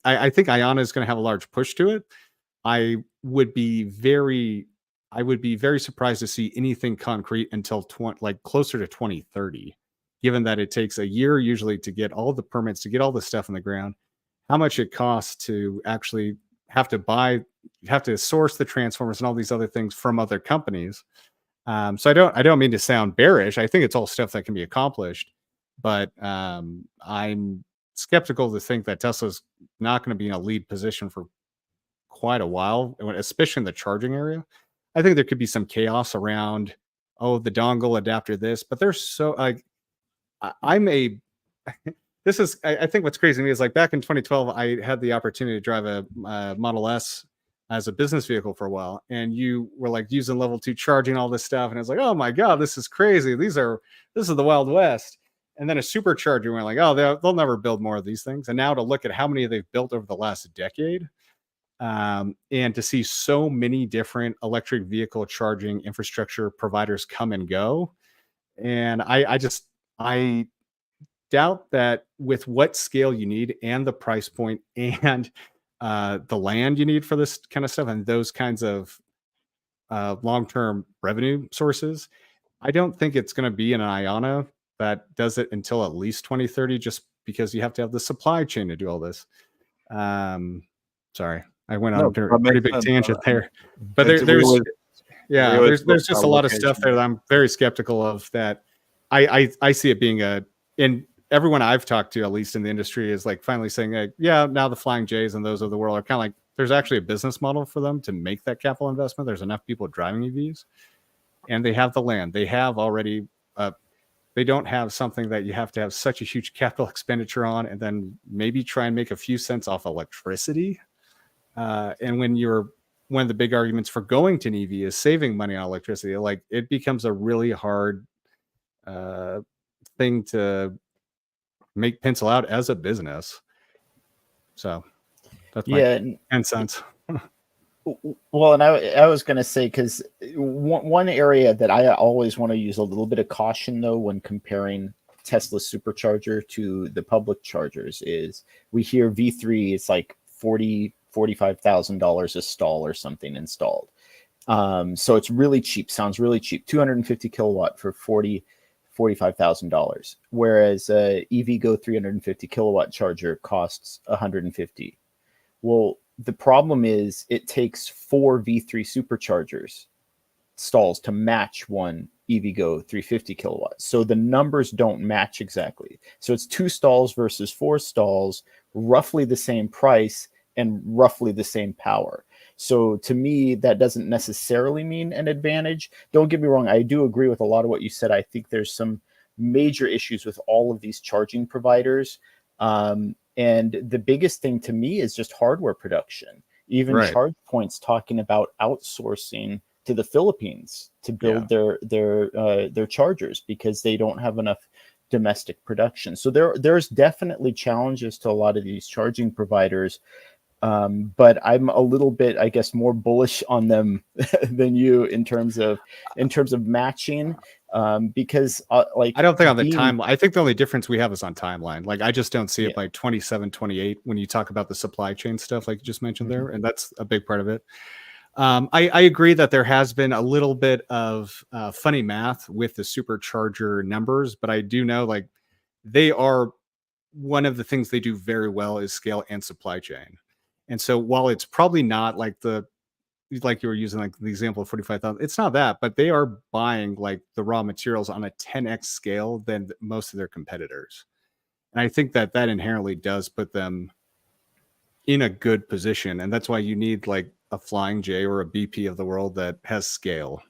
I think Iona is going to have a large push to it. I would be very surprised to see anything concrete until closer to 2030, given that it takes a year usually to get all the permits, to get all the stuff in the ground, how much it costs to actually have to source the transformers and all these other things from other companies. So I don't mean to sound bearish. I think it's all stuff that can be accomplished, but I'm skeptical to think that Tesla's not going to be in a lead position for quite a while, especially in the charging area. I think there could be some chaos around, the dongle adapter this, but there's so like I'm a this is I think what's crazy to me is like back in 2012 I had the opportunity to drive a Model S as a business vehicle for a while, and you were like using level 2 charging, all this stuff, and I was like, oh my god, this is crazy, this is the Wild West. And then a supercharger went like, oh, they'll never build more of these things. And now to look at how many they've built over the last decade, and to see so many different electric vehicle charging infrastructure providers come and go, and I doubt that with what scale you need and the price point and the land you need for this kind of stuff and those kinds of long-term revenue sources, I don't think it's going to be an Iona that does it until at least 2030, just because you have to have the supply chain to do all this. Sorry, I went on a pretty big tangent there, but there's just a lot of stuff there that I'm very skeptical of, that I see it being and everyone I've talked to, at least in the industry, is like finally saying, yeah, now the Flying J's and those of the world are kind of like, there's actually a business model for them to make that capital investment. There's enough people driving EVs, and they have the land. They have already, they don't have something that you have to have such a huge capital expenditure on, and then maybe try and make a few cents off electricity. And when one of the big arguments for going to an EV is saving money on electricity, like it becomes a really hard thing to make pencil out as a business. So that's my 10 cents. Well, and I was going to say, because one area that I always want to use a little bit of caution, though, when comparing Tesla supercharger to the public chargers, is we hear V3, it's like $45,000 a stall or something installed. So it's really cheap, sounds really cheap, 250 kilowatt for $45,000, whereas EVgo 350 kilowatt charger costs $150. Well, the problem is it takes 4 V3 superchargers stalls to match one EVgo 350 kilowatts. So the numbers don't match exactly. So it's 2 stalls versus 4 stalls, roughly the same price and roughly the same power. So to me, that doesn't necessarily mean an advantage. Don't get me wrong, I do agree with a lot of what you said. I think there's some major issues with all of these charging providers. And the biggest thing to me is just hardware production. Even ChargePoint's talking about outsourcing to the Philippines to build their chargers because they don't have enough domestic production. So there's definitely challenges to a lot of these charging providers. But I'm a little bit, I guess, more bullish on them than you in terms of matching. Because like, I don't think on the timeline. I think the only difference we have is on timeline. Like, I just don't see it by 27, 28 when you talk about the supply chain stuff, like you just mentioned there, and that's a big part of it. I agree that there has been a little bit of funny math with the supercharger numbers, but I do know like they are one of the things they do very well is scale and supply chain. And so while it's probably not like like you were using like the example of 45,000, it's not that, but they are buying like the raw materials on a 10x scale than most of their competitors. And I think that inherently does put them in a good position. And that's why you need like a Flying J or a BP of the world that has scale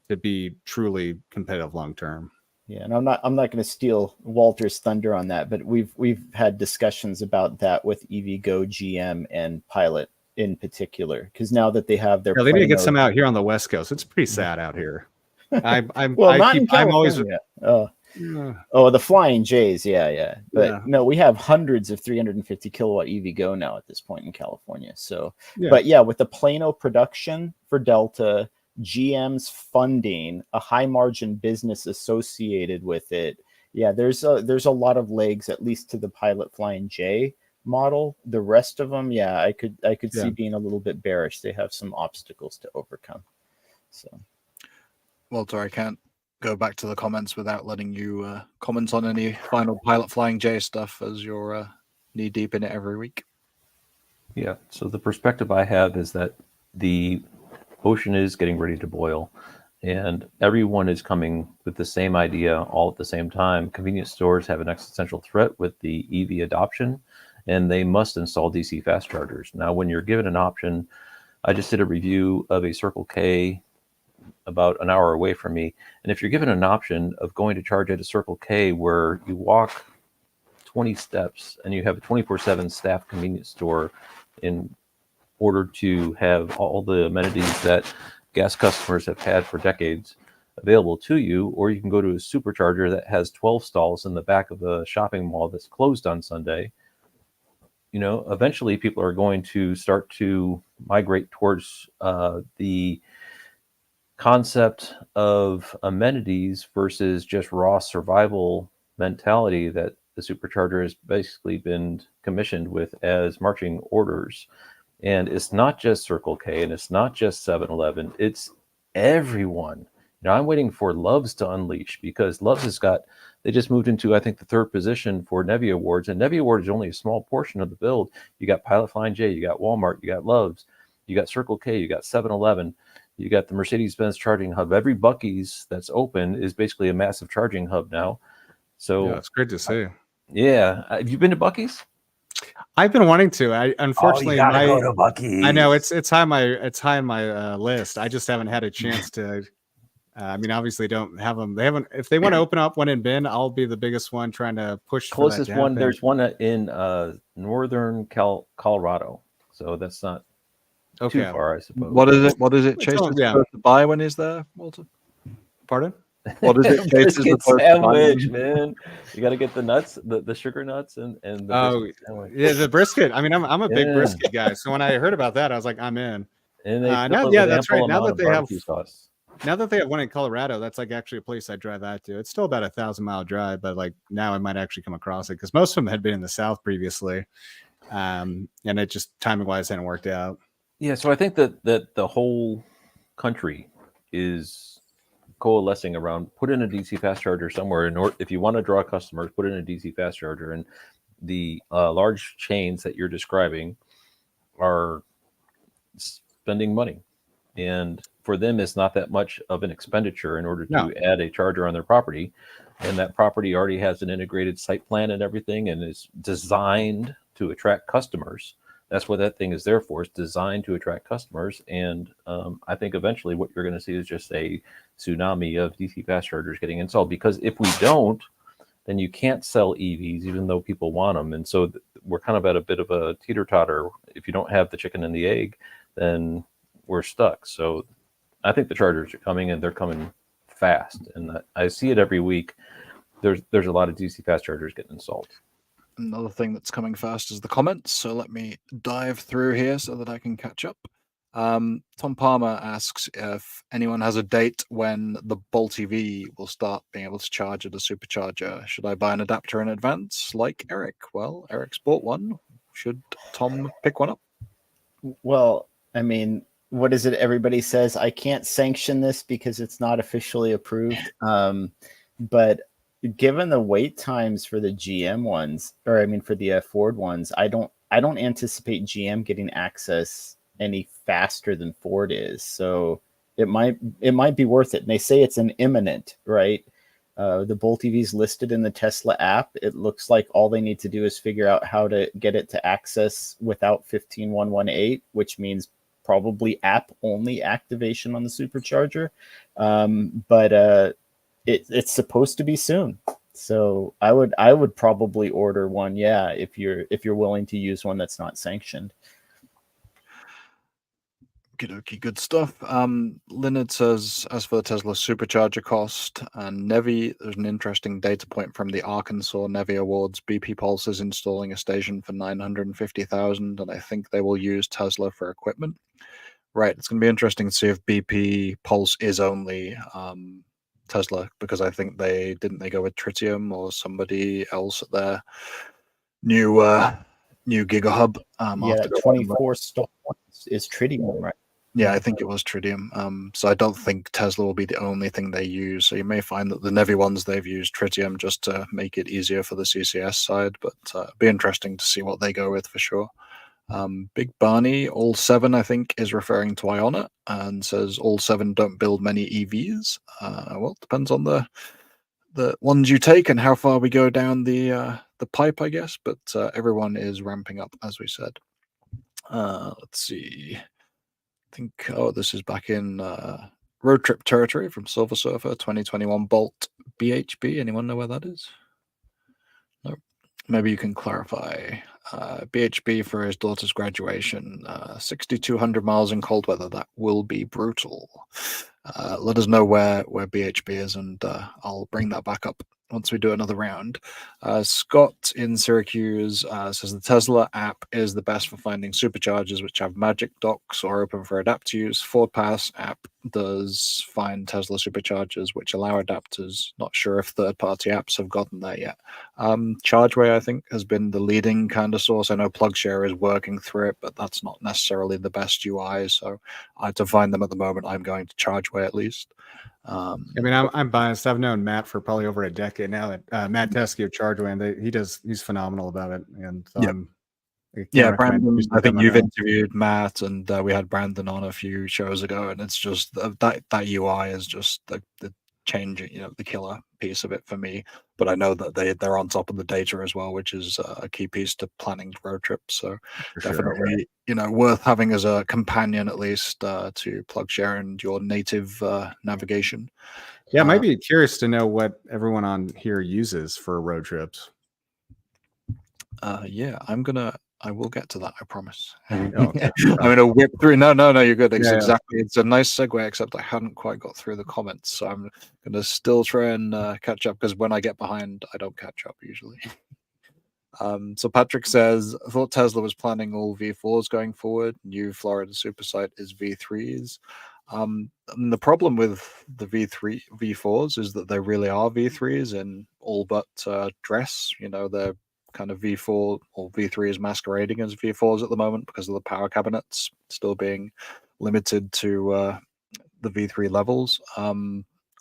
to be truly competitive long term. Yeah, and I'm not going to steal Walter's thunder on that, but we've had discussions about that with EVgo, GM, and Pilot in particular, because now that they have their they need to get some out here on the West Coast. It's pretty sad out here. I'm always the Flying J's, but no, we have hundreds of 350 kilowatt EVgo now at this point in California. So but with the Plano production for Delta, GM's funding, a high margin business associated with it, there's a lot of legs, at least to the Pilot Flying J. model. The rest of them, yeah, I could see Yeah. being a little bit bearish. They have some obstacles to overcome. So, Walter, I can't go back to the comments without letting you comment on any final Pilot Flying J stuff, as you're knee deep in it every week. Yeah. So the perspective I have is that the ocean is getting ready to boil, and everyone is coming with the same idea all at the same time. Convenience stores have an existential threat with the EV adoption, and they must install DC fast chargers. Now, when you're given an option, I just did a review of a Circle K about an hour away from me, and if you're given an option of going to charge at a Circle K where you walk 20 steps and you have a 24/7 staff convenience store in order to have all the amenities that gas customers have had for decades available to you, or you can go to a supercharger that has 12 stalls in the back of a shopping mall that's closed on Sunday. Eventually people are going to start to migrate towards the concept of amenities versus just raw survival mentality that the supercharger has basically been commissioned with as marching orders. And it's not just Circle K and it's not just 7-Eleven, it's everyone. I'm waiting for Love's to unleash, because Love's they just moved into, I think, the 3rd position for NEVI Awards, and NEVI Awards is only a small portion of the build. You got Pilot Flying J, you got Walmart, you got Love's, you got Circle K, you got 7-Eleven, you got the Mercedes-Benz charging hub. Every Buc-ee's that's open is basically a massive charging hub now. So Yeah, it's great to see. Yeah. Have you been to Buc-ee's? I've been wanting to. I unfortunately go to Buc-ee's. I know it's high on my list. I just haven't had a chance to. I mean, obviously, don't have them. They haven't. If they want to open up one in Bend, I'll be the biggest one trying to push. Closest for that one. There's one in northern Colorado, so that's not too far, I suppose. What is it? Chase is supposed to buy when he's there, Walter? Pardon? What is it? Brisket sandwich, man. You got to get the nuts, the sugar nuts, and the brisket sandwich. Yeah, the brisket. I mean, I'm a big brisket guy, so when I heard about that, I was like, I'm in. And that's right. Now that they have sauce. Now that they have one in Colorado, that's like actually a place I drive out to. It's still about 1,000-mile drive, but like now I might actually come across it, because most of them had been in the South previously, and it just timing wise hadn't worked out. Yeah, so I think that the whole country is coalescing around put in a DC fast charger somewhere. If you want to draw customers, put in a DC fast charger. And the large chains that you're describing are spending money, and for them, it's not that much of an expenditure in order to add a charger on their property. And that property already has an integrated site plan and everything, and is designed to attract customers. That's what that thing is there for. It's designed to attract customers. And I think eventually what you're going to see is just a tsunami of DC fast chargers getting installed, because if we don't, then you can't sell EVs even though people want them. And so we're kind of at a bit of a teeter-totter. If you don't have the chicken and the egg, then we're stuck. So I think the chargers are coming, and they're coming fast. And I see it every week. There's a lot of DC fast chargers getting installed. Another thing that's coming fast is the comments. So let me dive through here so that I can catch up. Tom Palmer asks if anyone has a date when the Bolt EV will start being able to charge at a supercharger. Should I buy an adapter in advance, like Eric? Well, Eric's bought one. Should Tom pick one up? Well, I mean, what is it? Everybody says I can't sanction this because it's not officially approved. But given the wait times for the GM ones, or I mean for the Ford ones, I don't anticipate GM getting access any faster than Ford is. So it might be worth it. And they say it's an imminent, right? The Bolt EV is listed in the Tesla app. It looks like all they need to do is figure out how to get it to access without 15118, which means probably app only activation on the supercharger. But it's supposed to be soon. So I would probably order one. Yeah. If you're willing to use one that's not sanctioned. Okey-dokey, good stuff. Leonard says, as for the Tesla supercharger cost and NEVI, there's an interesting data point from the Arkansas NEVI Awards. BP Pulse is installing a station for $950,000, and I think they will use Tesla for equipment. Right, it's going to be interesting to see if BP Pulse is only Tesla, because I think they go with Tritium or somebody else at their new new GigaHub. I'll Yeah, have to that go back and look. 24 stall is tritium, right? Yeah, I think it was tritium. So I don't think Tesla will be the only thing they use. So you may find that the NEVI ones they've used tritium just to make it easier for the CCS side, but it'd be interesting to see what they go with for sure. Big Barney, all 7, I think, is referring to Iona and says all 7 don't build many EVs. Well, it depends on the ones you take and how far we go down the pipe, I guess. But everyone is ramping up, as we said. Let's see. I think, this is back in road trip territory from Silver Surfer 2021 Bolt BHB. Anyone know where that is? No. Maybe you can clarify. BHB for his daughter's graduation, 6,200 miles in cold weather. That will be brutal. Let us know where BHB is, and I'll bring that back up once we do another round. Scott in Syracuse says the Tesla app is the best for finding superchargers which have magic docks or open for adapt use. Ford Pass app does find Tesla superchargers which allow adapters. Not sure if third-party apps have gotten there yet. ChargeWay, I think, has been the leading kind of source. I know PlugShare is working through it, but that's not necessarily the best UI. So to find them at the moment, I'm going to ChargeWay at least. I mean, I'm biased. I've known Matt for probably over a decade now. Matt Teskey of ChargeWay, and he's phenomenal about it. And Brandon, I think you've interviewed Matt, and we had Brandon on a few shows ago, and it's just that UI is just the changing, the killer piece of it for me. But I know that they're on top of the data as well, which is a key piece to planning road trips. So definitely, worth having as a companion at least to PlugShare and your native navigation. Yeah, I might be curious to know what everyone on here uses for road trips. I will get to that, I promise. Okay. I'm going to whip through. No, you're good. It's Yeah. exactly. It's a nice segue, except I hadn't quite got through the comments. So I'm going to still try and catch up, because when I get behind, I don't catch up usually. So Patrick says, I thought Tesla was planning all V4s going forward. New Florida super site is V3s. And the problem with the V4s is that they really are V3s in all but dress. They're kind of V4 or V3 is masquerading as V4s at the moment because of the power cabinets still being limited to the V3 levels.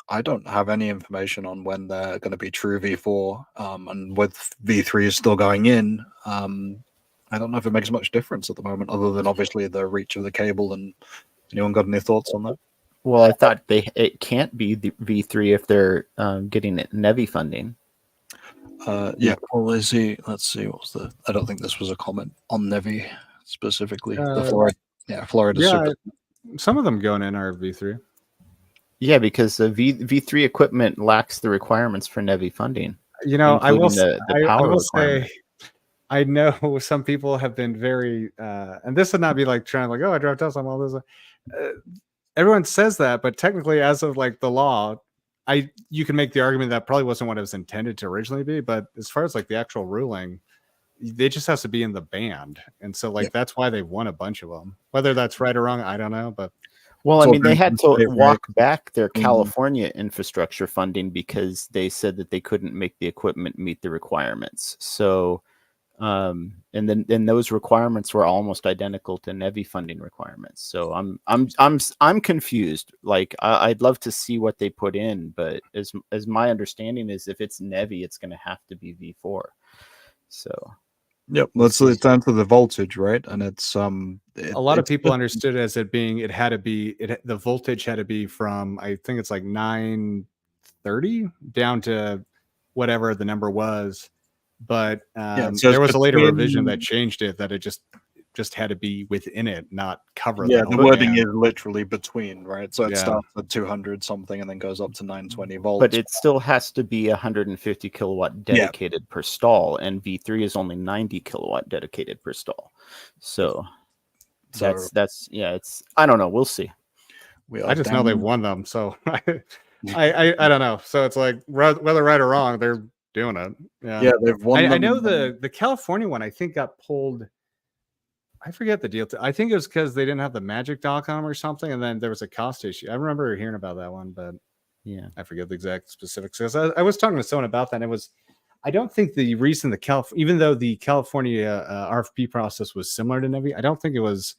I don't have any information on when they're going to be true V4, and with V3 still going in, I don't know if it makes much difference at the moment, other than obviously the reach of the cable. And anyone got any thoughts on that? Well, I thought it can't be the V3 if they're getting NEVI funding. Yeah. Well, let's see. I don't think this was a comment on NEVI specifically. The Florida. Yeah, Florida. Yeah, super. some of them going in are V3. Yeah, because the V3 equipment lacks the requirements for NEVI funding. I will power say, I know some people have been very, and this would not be like trying to I drive Tesla, I'm all this. Everyone says that, but technically, as of the law, you can make the argument that probably wasn't what it was intended to originally be. But as far as the actual ruling, they just has to be in the band, and so that's why they won a bunch of them. Whether that's right or wrong, I don't know. But well, I mean, they had to walk back their California infrastructure funding because they said that they couldn't make the equipment meet the requirements. So, and then those requirements were almost identical to NEVI funding requirements. So I'm confused. I'd love to see what they put in, but as my understanding is, if it's NEVI, it's going to have to be V4. So. Yep, it's down to the voltage, right? And it's a lot of people understood it as it being the voltage had to be from, I think it's 930 down to whatever the number was, but there was a later revision that changed it, that it just had to be within it, not cover. Yeah, the wording is literally between, right? So it starts at 200 something and then goes up to 920 volts. But it still has to be 150 kilowatt dedicated per stall, and V3 is only 90 kilowatt dedicated per stall. So that's it's, I don't know. We'll see. I just know they won them, so I don't know. So it's whether right or wrong, they're doing it. Yeah, they've won. I know the California one, I think, got pulled. I forget the deal. I think it was because they didn't have the magic dock on them or something, and then there was a cost issue. I remember hearing about that one, but yeah, I forget the exact specifics. I was talking to someone about that, and I don't think the reason even though the California RFP process was similar to NEVI, I don't think it was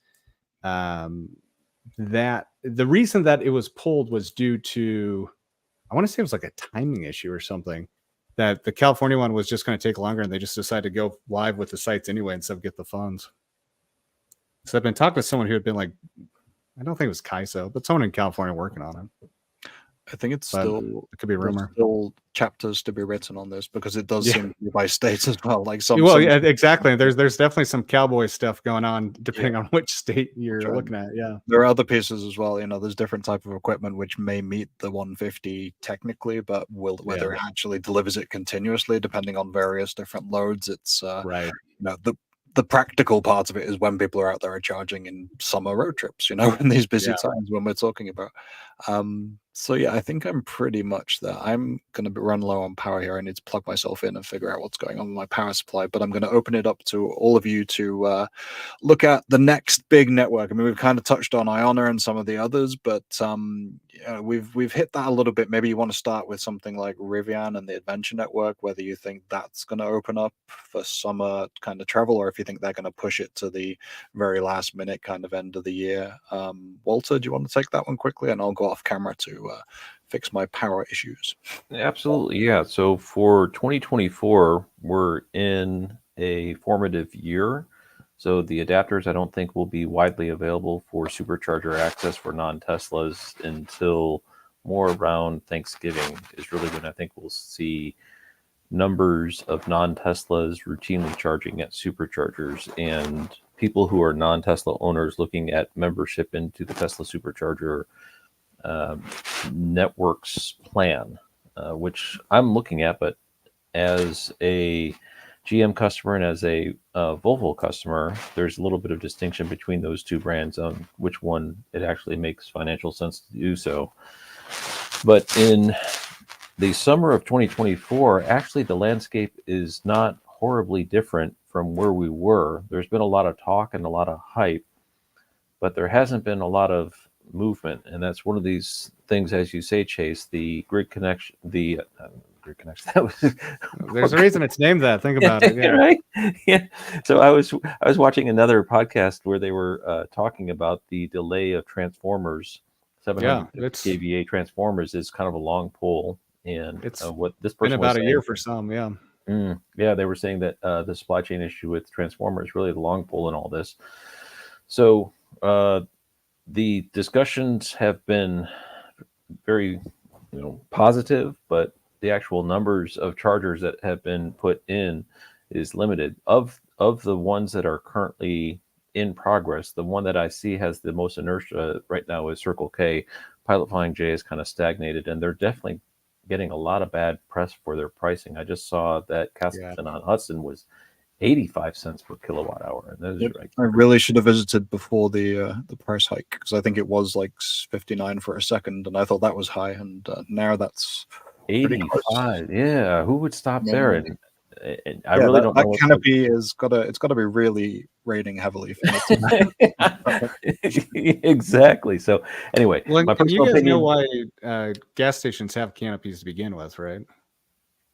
that the reason that it was pulled was due to, I want to say it was like a timing issue or something, that the California one was just going to take longer and they just decided to go live with the sites anyway instead of get the funds. So I've been talking to someone who had been like, I don't think it was Kaiso, but someone in California working on it. I think it's But still it could be a rumor. still chapters to be written on this because it does Yeah. seem to be by state as well. Like Yeah, exactly. There's definitely some cowboy stuff going on depending on which state you're Sure. looking at. Yeah. There are other pieces as well. There's different type of equipment which may meet the 150 technically, but whether it actually delivers it continuously, depending on various different loads. It's Right. The practical part of it is when people are out there charging in summer road trips, in these busy times when we're talking about. So yeah, I think I'm pretty much there. I'm going to run low on power here. I need to plug myself in and figure out what's going on with my power supply, but I'm going to open it up to all of you to look at the next big network. I mean, we've kind of touched on Iona and some of the others, but we've hit that a little bit. Maybe you want to start with something like Rivian and the Adventure Network, whether you think that's going to open up for summer kind of travel, or if you think they're going to push it to the very last minute kind of end of the year. Walter, do you want to take that one quickly? And I'll go off camera to fix my power issues. Absolutely, yeah. So for 2024, we're in a formative year. So the adapters, I don't think, will be widely available for supercharger access for non-Teslas until more around Thanksgiving is really when I think we'll see numbers of non-Teslas routinely charging at superchargers, and people who are non-Tesla owners looking at membership into the Tesla supercharger networks plan, which I'm looking at. But as a GM customer and as a Volvo customer, there's a little bit of distinction between those two brands on which one it actually makes financial sense to do so. But in the summer of 2024, actually the landscape is not horribly different from where we were. There's been a lot of talk and a lot of hype, but there hasn't been a lot of movement. And that's one of these things, as you say, Chase, the grid connection, grid connection. That was, there's a reason it's named that. Think about it. Yeah. Right? Yeah. So I was watching another podcast where they were talking about the delay of transformers. 750 kVA transformers is kind of a long pole, and it's what this person been about was saying, a year for some. Yeah, they were saying that the supply chain issue with transformers is really the long pole in all this. So the discussions have been very positive, but the actual numbers of chargers that have been put in is limited. Of the ones that are currently in progress, the one that I see has the most inertia right now is Circle K. Pilot Flying J is kind of stagnated, and they're definitely getting a lot of bad press for their pricing. I just saw that Castleton on Hudson was 85 cents per kilowatt hour. And I really should have visited before the price hike, because I think it was like 59 for a second, and I thought that was high, and now that's 85. Yeah, who would stop there? And I really don't know. That canopy is it's got to be really rating heavily for Exactly. So anyway, my personal opinion, know why gas stations have canopies to begin with, right?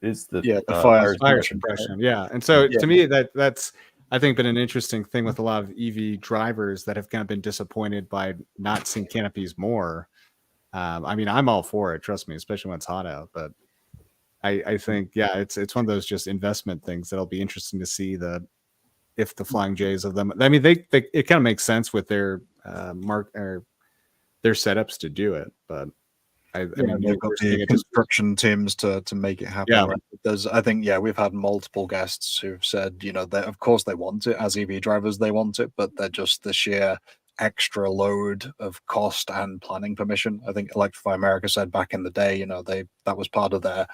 It's the fire suppression. Yeah, and so to me that's I think been an interesting thing with a lot of EV drivers that have kind of been disappointed by not seeing canopies more. I mean, I'm all for it, trust me, especially when it's hot out. But I think, it's one of those just investment things that'll be interesting to see if the Flying J's of them. I mean, it kind of makes sense with their their setups to do it, but I mean, they've got the construction teams to make it happen. Yeah, right? I think we've had multiple guests who've said that of course they want it as EV drivers, they want it, but they're just the sheer extra load of cost and planning permission. I think Electrify America said back in the day, that was part of their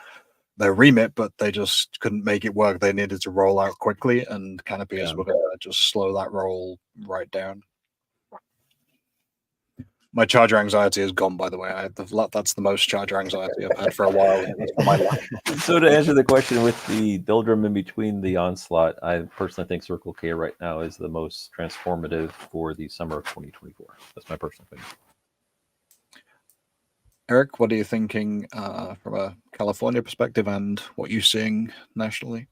remit, but they just couldn't make it work. They needed to roll out quickly, and canopies were going to just slow that roll right down. My charger anxiety is gone, by the way. That's the most charger anxiety I've had for a while. So to answer the question with the doldrum in between the onslaught, I personally think Circle K right now is the most transformative for the summer of 2024. That's my personal opinion. Eric, what are you thinking from a California perspective and what you're seeing nationally?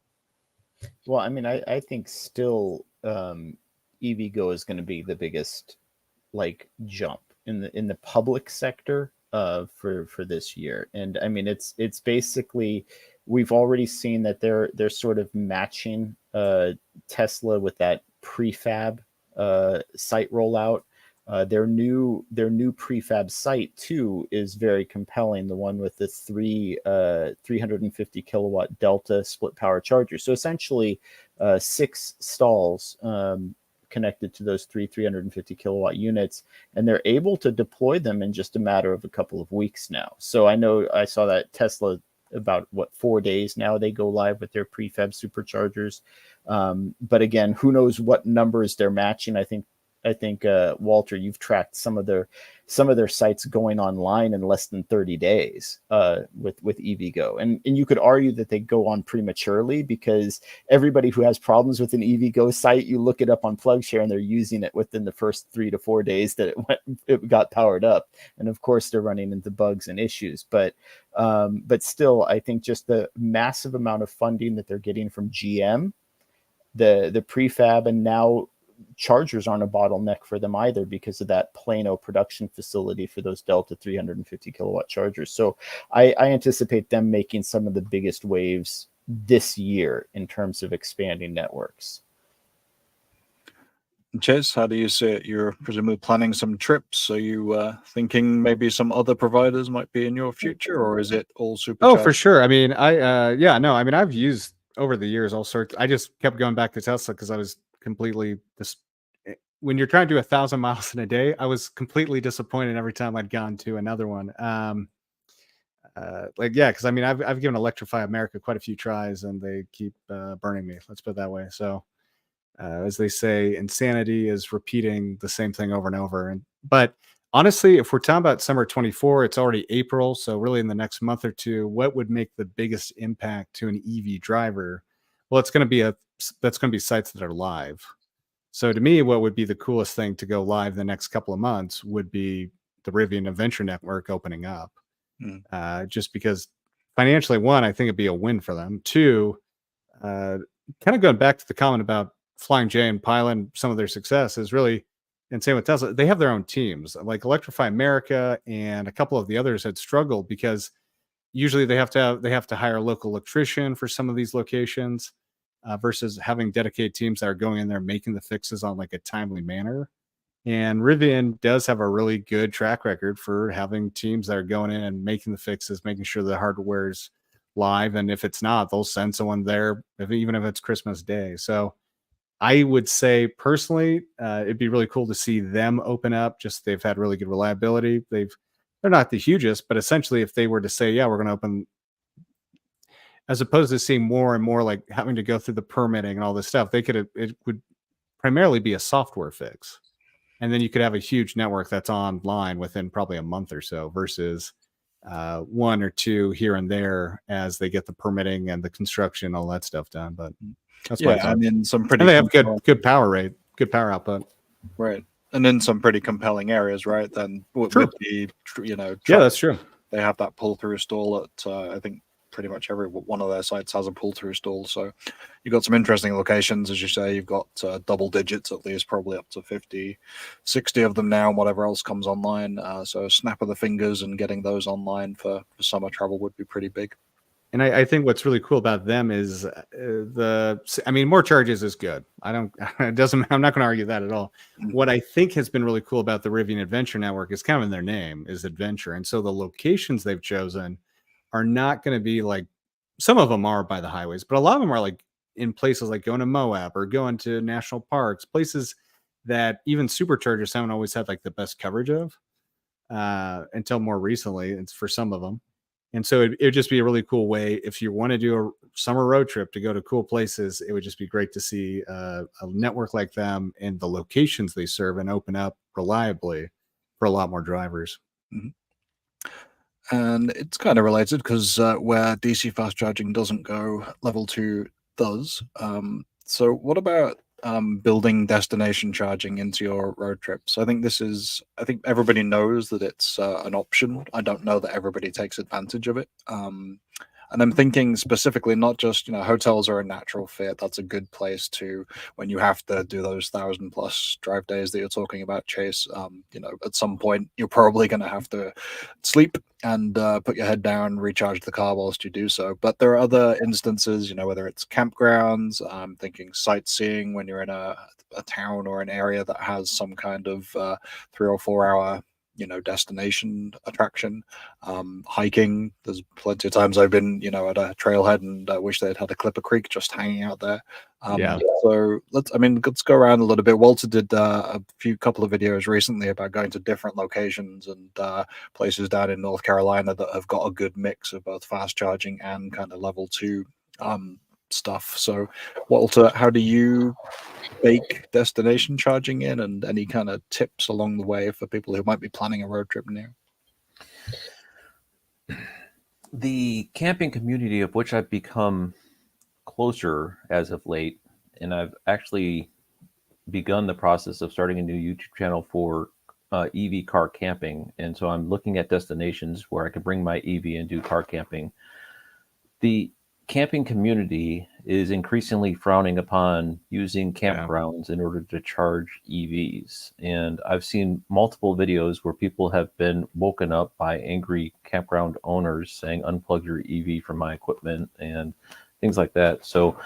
Well, I mean, I think still EVgo is going to be the biggest like jump in the public sector for this year. And I mean, it's basically, we've already seen that they're sort of matching Tesla with that prefab site rollout. Their new prefab site too is very compelling. The one with the 350 kilowatt Delta split power charger. So essentially, 6 stalls connected to those 350 kilowatt units, and they're able to deploy them in just a matter of a couple of weeks now. So I know I saw that Tesla, about 4 days now, they go live with their prefab superchargers. But again, who knows what numbers they're matching. I think Walter, you've tracked some of their sites going online in less than 30 days with EVgo, and you could argue that they go on prematurely, because everybody who has problems with an EVgo site, you look it up on PlugShare, and they're using it within the first 3 to 4 days that it got powered up, and of course they're running into bugs and issues. But still, I think just the massive amount of funding that they're getting from GM, the prefab, and now chargers aren't a bottleneck for them either, because of that Plano production facility for those Delta 350 kilowatt chargers. So I anticipate them making some of the biggest waves this year in terms of expanding networks. Chase, how do you see it? You're presumably planning some trips. Are you thinking maybe some other providers might be in your future, or is it all super? Oh, for sure. I mean, I've used over the years all sorts. I just kept going back to Tesla because I was completely when you're trying to do 1,000 miles in a day, I was completely disappointed every time I'd gone to another one. Because I mean, I've given Electrify America quite a few tries, and they keep burning me. Let's put it that way. So, as they say, insanity is repeating the same thing over and over. But honestly, if we're talking about summer 24, it's already April. So really, in the next month or two, what would make the biggest impact to an EV driver? Well, that's going to be sites that are live. So to me, what would be the coolest thing to go live the next couple of months would be the Rivian Adventure Network opening up. Just because financially, one, I think it'd be a win for them. Two, kind of going back to the comment about Flying J and Pilot and some of their success is really, and same with Tesla, they have their own teams. Like Electrify America and a couple of the others had struggled because usually they have to hire a local electrician for some of these locations. Versus having dedicated teams that are going in there making the fixes on like a timely manner. And Rivian does have a really good track record for having teams that are going in and making the fixes, making sure the hardware's live. And if it's not, they'll send someone there, even if it's Christmas Day. So I would say personally, it'd be really cool to see them open up. Just they've had really good reliability. They're not the hugest, but essentially if they were to say, yeah, we're going to open, as opposed to seeing more and more like having to go through the permitting and all this stuff, it would primarily be a software fix. And then you could have a huge network that's online within probably a month or so versus 1 or 2 here and there as they get the permitting and the construction, all that stuff done. But that's I mean, some pretty. And they have good power rate, good power output. Right. And in some pretty compelling areas, right? Then with the, yeah, that's true. They have that pull-through stall at, I think, pretty much every one of their sites has a pull-through stall. So you've got some interesting locations, as you say. You've got double digits at least, probably up to 50, 60 of them now, and whatever else comes online. So snap of the fingers and getting those online for summer travel would be pretty big. And I think what's really cool about them is more charges is good. I'm not going to argue that at all. What I think has been really cool about the Rivian Adventure Network is kind of in their name is adventure. And so the locations they've chosen are not going to be like, some of them are by the highways, but a lot of them are like in places like going to Moab or going to national parks, places that even superchargers haven't always had like the best coverage of until more recently. It's for some of them. And so it would just be a really cool way if you want to do a summer road trip to go to cool places. It would just be great to see a network like them and the locations they serve and open up reliably for a lot more drivers. Mm-hmm. And it's kind of related because where DC fast charging doesn't go, level 2 does. So what about building destination charging into your road trips. I think I think everybody knows that it's an option. I don't know that everybody takes advantage of it. And I'm thinking specifically, not just, hotels are a natural fit. That's a good place to, when you have to do those 1,000+ drive days that you're talking about, Chase. At some point you're probably going to have to sleep and put your head down, recharge the car whilst you do so. But there are other instances, whether it's campgrounds, I'm thinking sightseeing when you're in a town or an area that has some kind of 3 or 4 hour destination attraction. Hiking, there's plenty of times I've been at a trailhead and I wish they'd had a Clipper Creek just hanging out there. Yeah. So let's go around a little bit. Walter did a couple of videos recently about going to different locations and places down in North Carolina that have got a good mix of both fast charging and kind of level 2 stuff. So Walter, how do you bake destination charging in, and any kind of tips along the way for people who might be planning a road trip near? The camping community, of which I've become closer as of late, and I've actually begun the process of starting a new YouTube channel for EV car camping. And so I'm looking at destinations where I could bring my EV and do car camping. The camping community is increasingly frowning upon using campgrounds in order to charge EVs. And I've seen multiple videos where people have been woken up by angry campground owners saying, unplug your EV from my equipment and things like that. So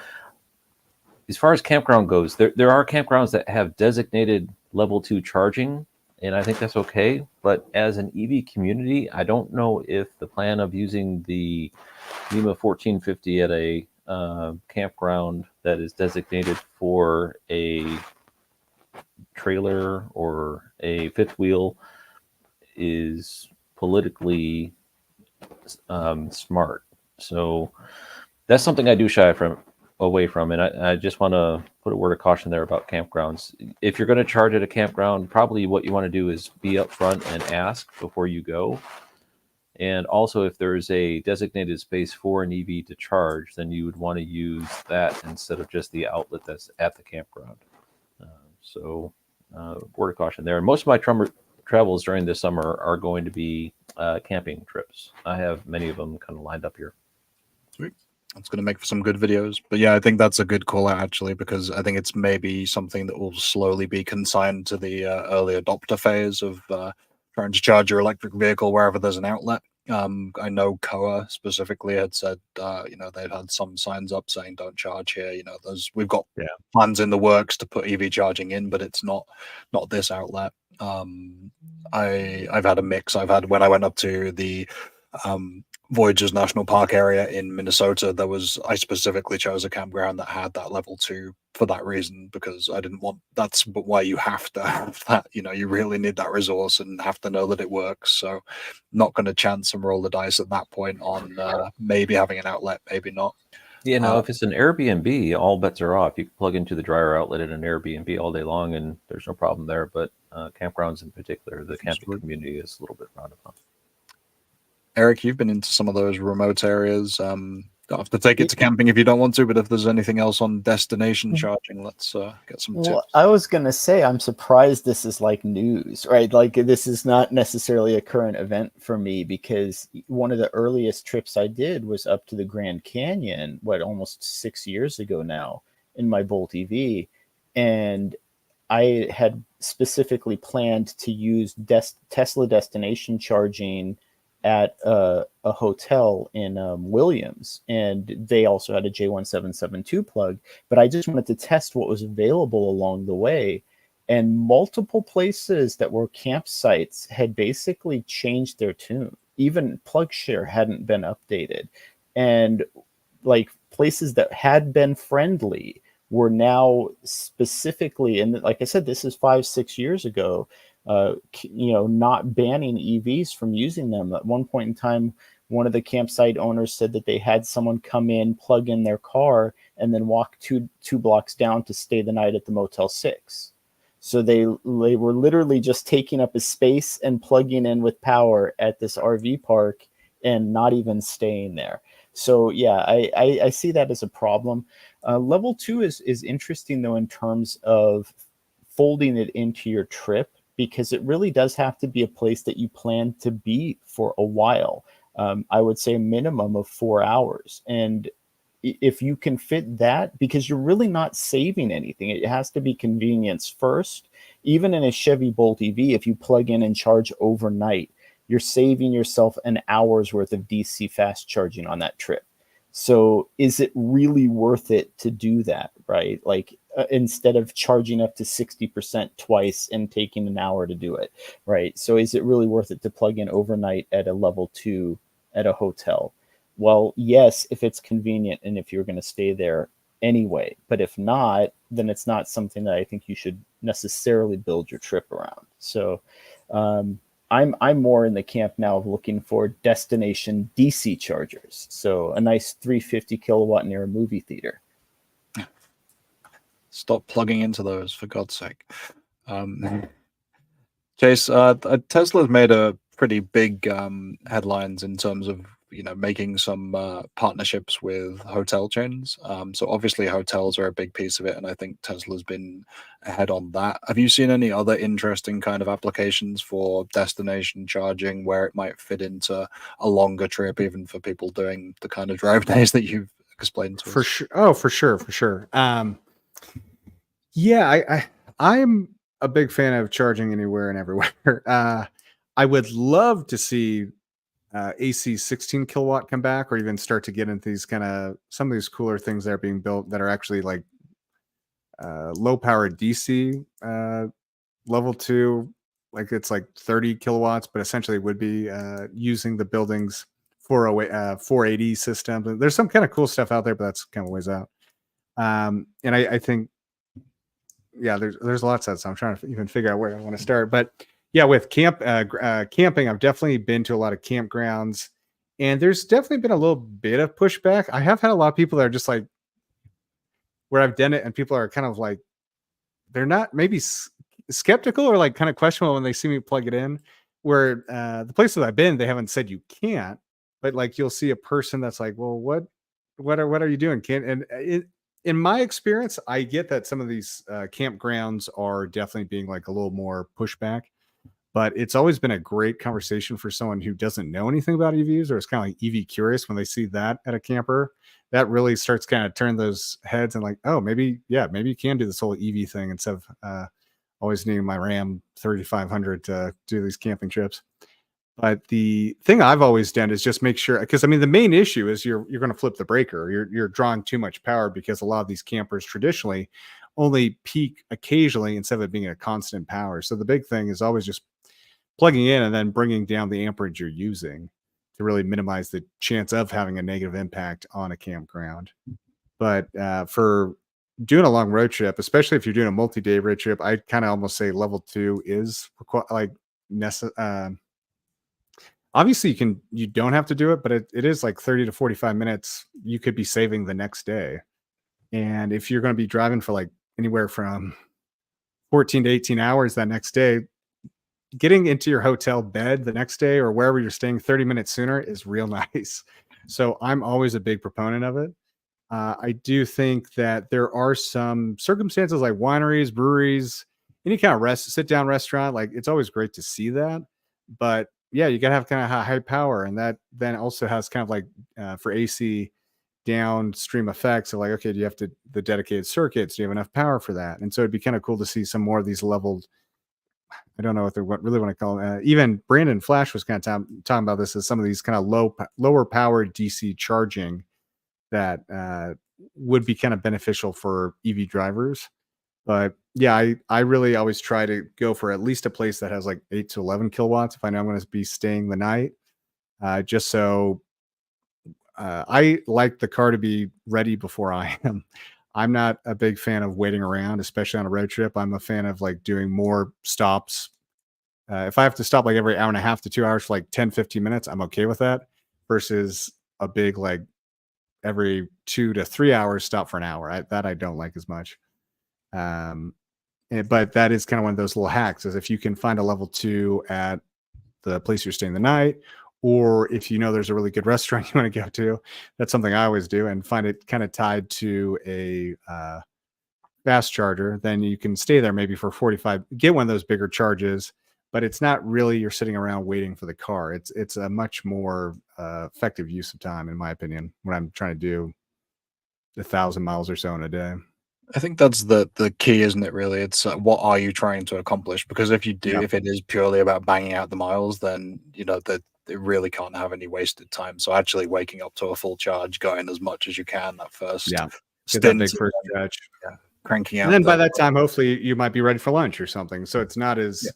as far as campground goes, there are campgrounds that have designated level 2 charging, and I think that's okay. But as an EV community, I don't know if the plan of using the NEMA 1450 at a campground that is designated for a trailer or a fifth wheel is politically smart. So that's something I do shy away from. And I just want to put a word of caution there about campgrounds. If you're going to charge at a campground, probably what you want to do is be upfront and ask before you go. And also, if there's a designated space for an EV to charge, then you would want to use that instead of just the outlet that's at the campground. Word of caution there. Most of my travels during this summer are going to be camping trips. I have many of them kind of lined up here. Sweet. That's going to make for some good videos. But yeah, I think that's a good call out, actually, because I think it's maybe something that will slowly be consigned to the early adopter phase of trying to charge your electric vehicle wherever there's an outlet. I know Koa specifically had said, they'd had some signs up saying don't charge here. We've got plans in the works to put EV charging in, but it's not this outlet. I've had a mix. When I went up to the Voyagers National Park area in Minnesota, I specifically chose a campground that had that level 2 for that reason, because I didn't want, that's why you have to have that, you really need that resource and have to know that it works. So not going to chance and roll the dice at that point on maybe having an outlet, maybe not. If it's an Airbnb, all bets are off. You can plug into the dryer outlet at an Airbnb all day long and there's no problem there. But campgrounds in particular, the camping community is a little bit frowned upon. Eric, you've been into some of those remote areas. Don't have to take it to camping if you don't want to, but if there's anything else on destination charging, let's get some tips. Well, I was going to say, I'm surprised this is like news, right? Like, this is not necessarily a current event for me, because one of the earliest trips I did was up to the Grand Canyon, almost 6 years ago now, in my Bolt EV. And I had specifically planned to use Tesla destination charging at a hotel in Williams, and they also had a J1772 plug, but I just wanted to test what was available along the way. And multiple places that were campsites had basically changed their tune. Even PlugShare hadn't been updated, and like places that had been friendly were now specifically, and like I said, this is 5-6 years ago, not banning EVs from using them. At one point in time, one of the campsite owners said that they had someone come in, plug in their car, and then walk two blocks down to stay the night at the Motel 6. So they were literally just taking up a space and plugging in with power at this RV park and not even staying there. So yeah, I see that as a problem. Level 2 is interesting though in terms of folding it into your trip, because it really does have to be a place that you plan to be for a while. I would say a minimum of 4 hours. And if you can fit that, because you're really not saving anything, it has to be convenience first. Even in a Chevy Bolt EV, if you plug in and charge overnight, you're saving yourself an hour's worth of DC fast charging on that trip. So is it really worth it to do that, right? Like instead of charging up to 60% twice and taking an hour to do it, right? So is it really worth it to plug in overnight at a level 2 at a hotel? Well, yes, if it's convenient and if you're going to stay there anyway. But if not, then it's not something that I think you should necessarily build your trip around. So I'm more in the camp now of looking for destination DC chargers. So a nice 350 kilowatt near a movie theater. Stop plugging into those, for God's sake. Chase, Tesla's made a pretty big headlines in terms of making some partnerships with hotel chains. So obviously hotels are a big piece of it, and I think Tesla's been ahead on that. Have you seen any other interesting kind of applications for destination charging where it might fit into a longer trip, even for people doing the kind of drive days that you've explained to us? For sure. Oh, for sure. Yeah, I'm a big fan of charging anywhere and everywhere. I would love to see AC 16 kilowatt come back, or even start to get into these some of these cooler things that are being built that are actually like low power DC level 2, like it's like 30 kilowatts, but essentially would be using the building's 480 system. There's some kind of cool stuff out there, but that's kind of ways out. And I think, yeah, there's lots of that. So I'm trying to even figure out where I want to start. But yeah, with camping, I've definitely been to a lot of campgrounds, and there's definitely been a little bit of pushback. I have had a lot of people that are just like, where I've done it, and people are kind of like, they're not maybe skeptical or like kind of questionable when they see me plug it in. Where the places I've been, they haven't said you can't, but like you'll see a person that's like, well, what are you doing? In my experience, I get that some of these campgrounds are definitely being like a little more pushback, but it's always been a great conversation for someone who doesn't know anything about EVs or is kind of like EV curious. When they see that at a camper, that really starts kind of turn those heads and like, oh, maybe you can do this whole EV thing instead of always needing my Ram 3500 to do these camping trips. But the thing I've always done is just make sure, because I mean, the main issue is you're going to flip the breaker. You're drawing too much power, because a lot of these campers traditionally only peak occasionally instead of it being a constant power. So the big thing is always just plugging in and then bringing down the amperage you're using to really minimize the chance of having a negative impact on a campground. But for doing a long road trip, especially if you're doing a multi-day road trip, I kind of almost say level 2 is like necessary. Obviously you don't have to do it, but it is like 30 to 45 minutes you could be saving the next day. And if you're going to be driving for like anywhere from 14 to 18 hours that next day, getting into your hotel bed the next day or wherever you're staying 30 minutes sooner is real nice. So I'm always a big proponent of it. I do think that there are some circumstances like wineries, breweries, any kind of sit down restaurant, like it's always great to see that. But yeah, you gotta have kind of high power, and that then also has kind of like for AC downstream effects of like, okay, do you have the dedicated circuits? Do you have enough power for that? And so it'd be kind of cool to see some more of these leveled. I don't know what they really want to call them. Even Brandon Flash was kind of talking about this as some of these kind of lower power DC charging that would be kind of beneficial for EV drivers. But yeah, I really always try to go for at least a place that has like 8 to 11 kilowatts if I know I'm going to be staying the night. Just so I like the car to be ready before I am. I'm not a big fan of waiting around, especially on a road trip. I'm a fan of like doing more stops. If I have to stop like every hour and a half to 2 hours for like 10, 15 minutes, I'm okay with that, versus a big like every 2 to 3 hours stop for an hour. That I don't like as much. But that is kind of one of those little hacks, is if you can find a level 2 at the place you're staying the night, or if you know there's a really good restaurant you want to go to, that's something I always do, and find it kind of tied to a fast charger, then you can stay there maybe for 45, get one of those bigger charges, but it's not really you're sitting around waiting for the car. It's a much more effective use of time, in my opinion, when I'm trying to do 1,000 miles or so in a day. I think that's the key, isn't it? Really, it's what are you trying to accomplish? Because if it is purely about banging out the miles, then that it really can't have any wasted time. So actually waking up to a full charge, going as much as you can that first Get stint, that big first stretch. Cranking out. And then by that time, hopefully you might be ready for lunch or something. So it's not as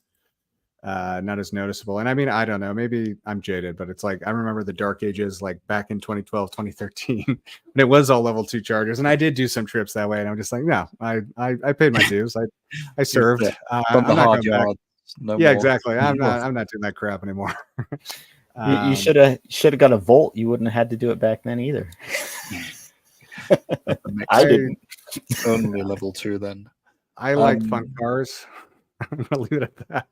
noticeable. And I mean, I don't know, maybe I'm jaded, but it's like I remember the dark ages, like back in 2012, 2013, when it was all level 2 chargers. And I did do some trips that way, and I'm just like, no, I paid my dues. I served. I'm not going back. More. Exactly. I'm not doing that crap anymore. You should have got a Volt. You wouldn't have had to do it back then either. I didn't. Only level 2 then. I like fun cars. I'm gonna leave it at that.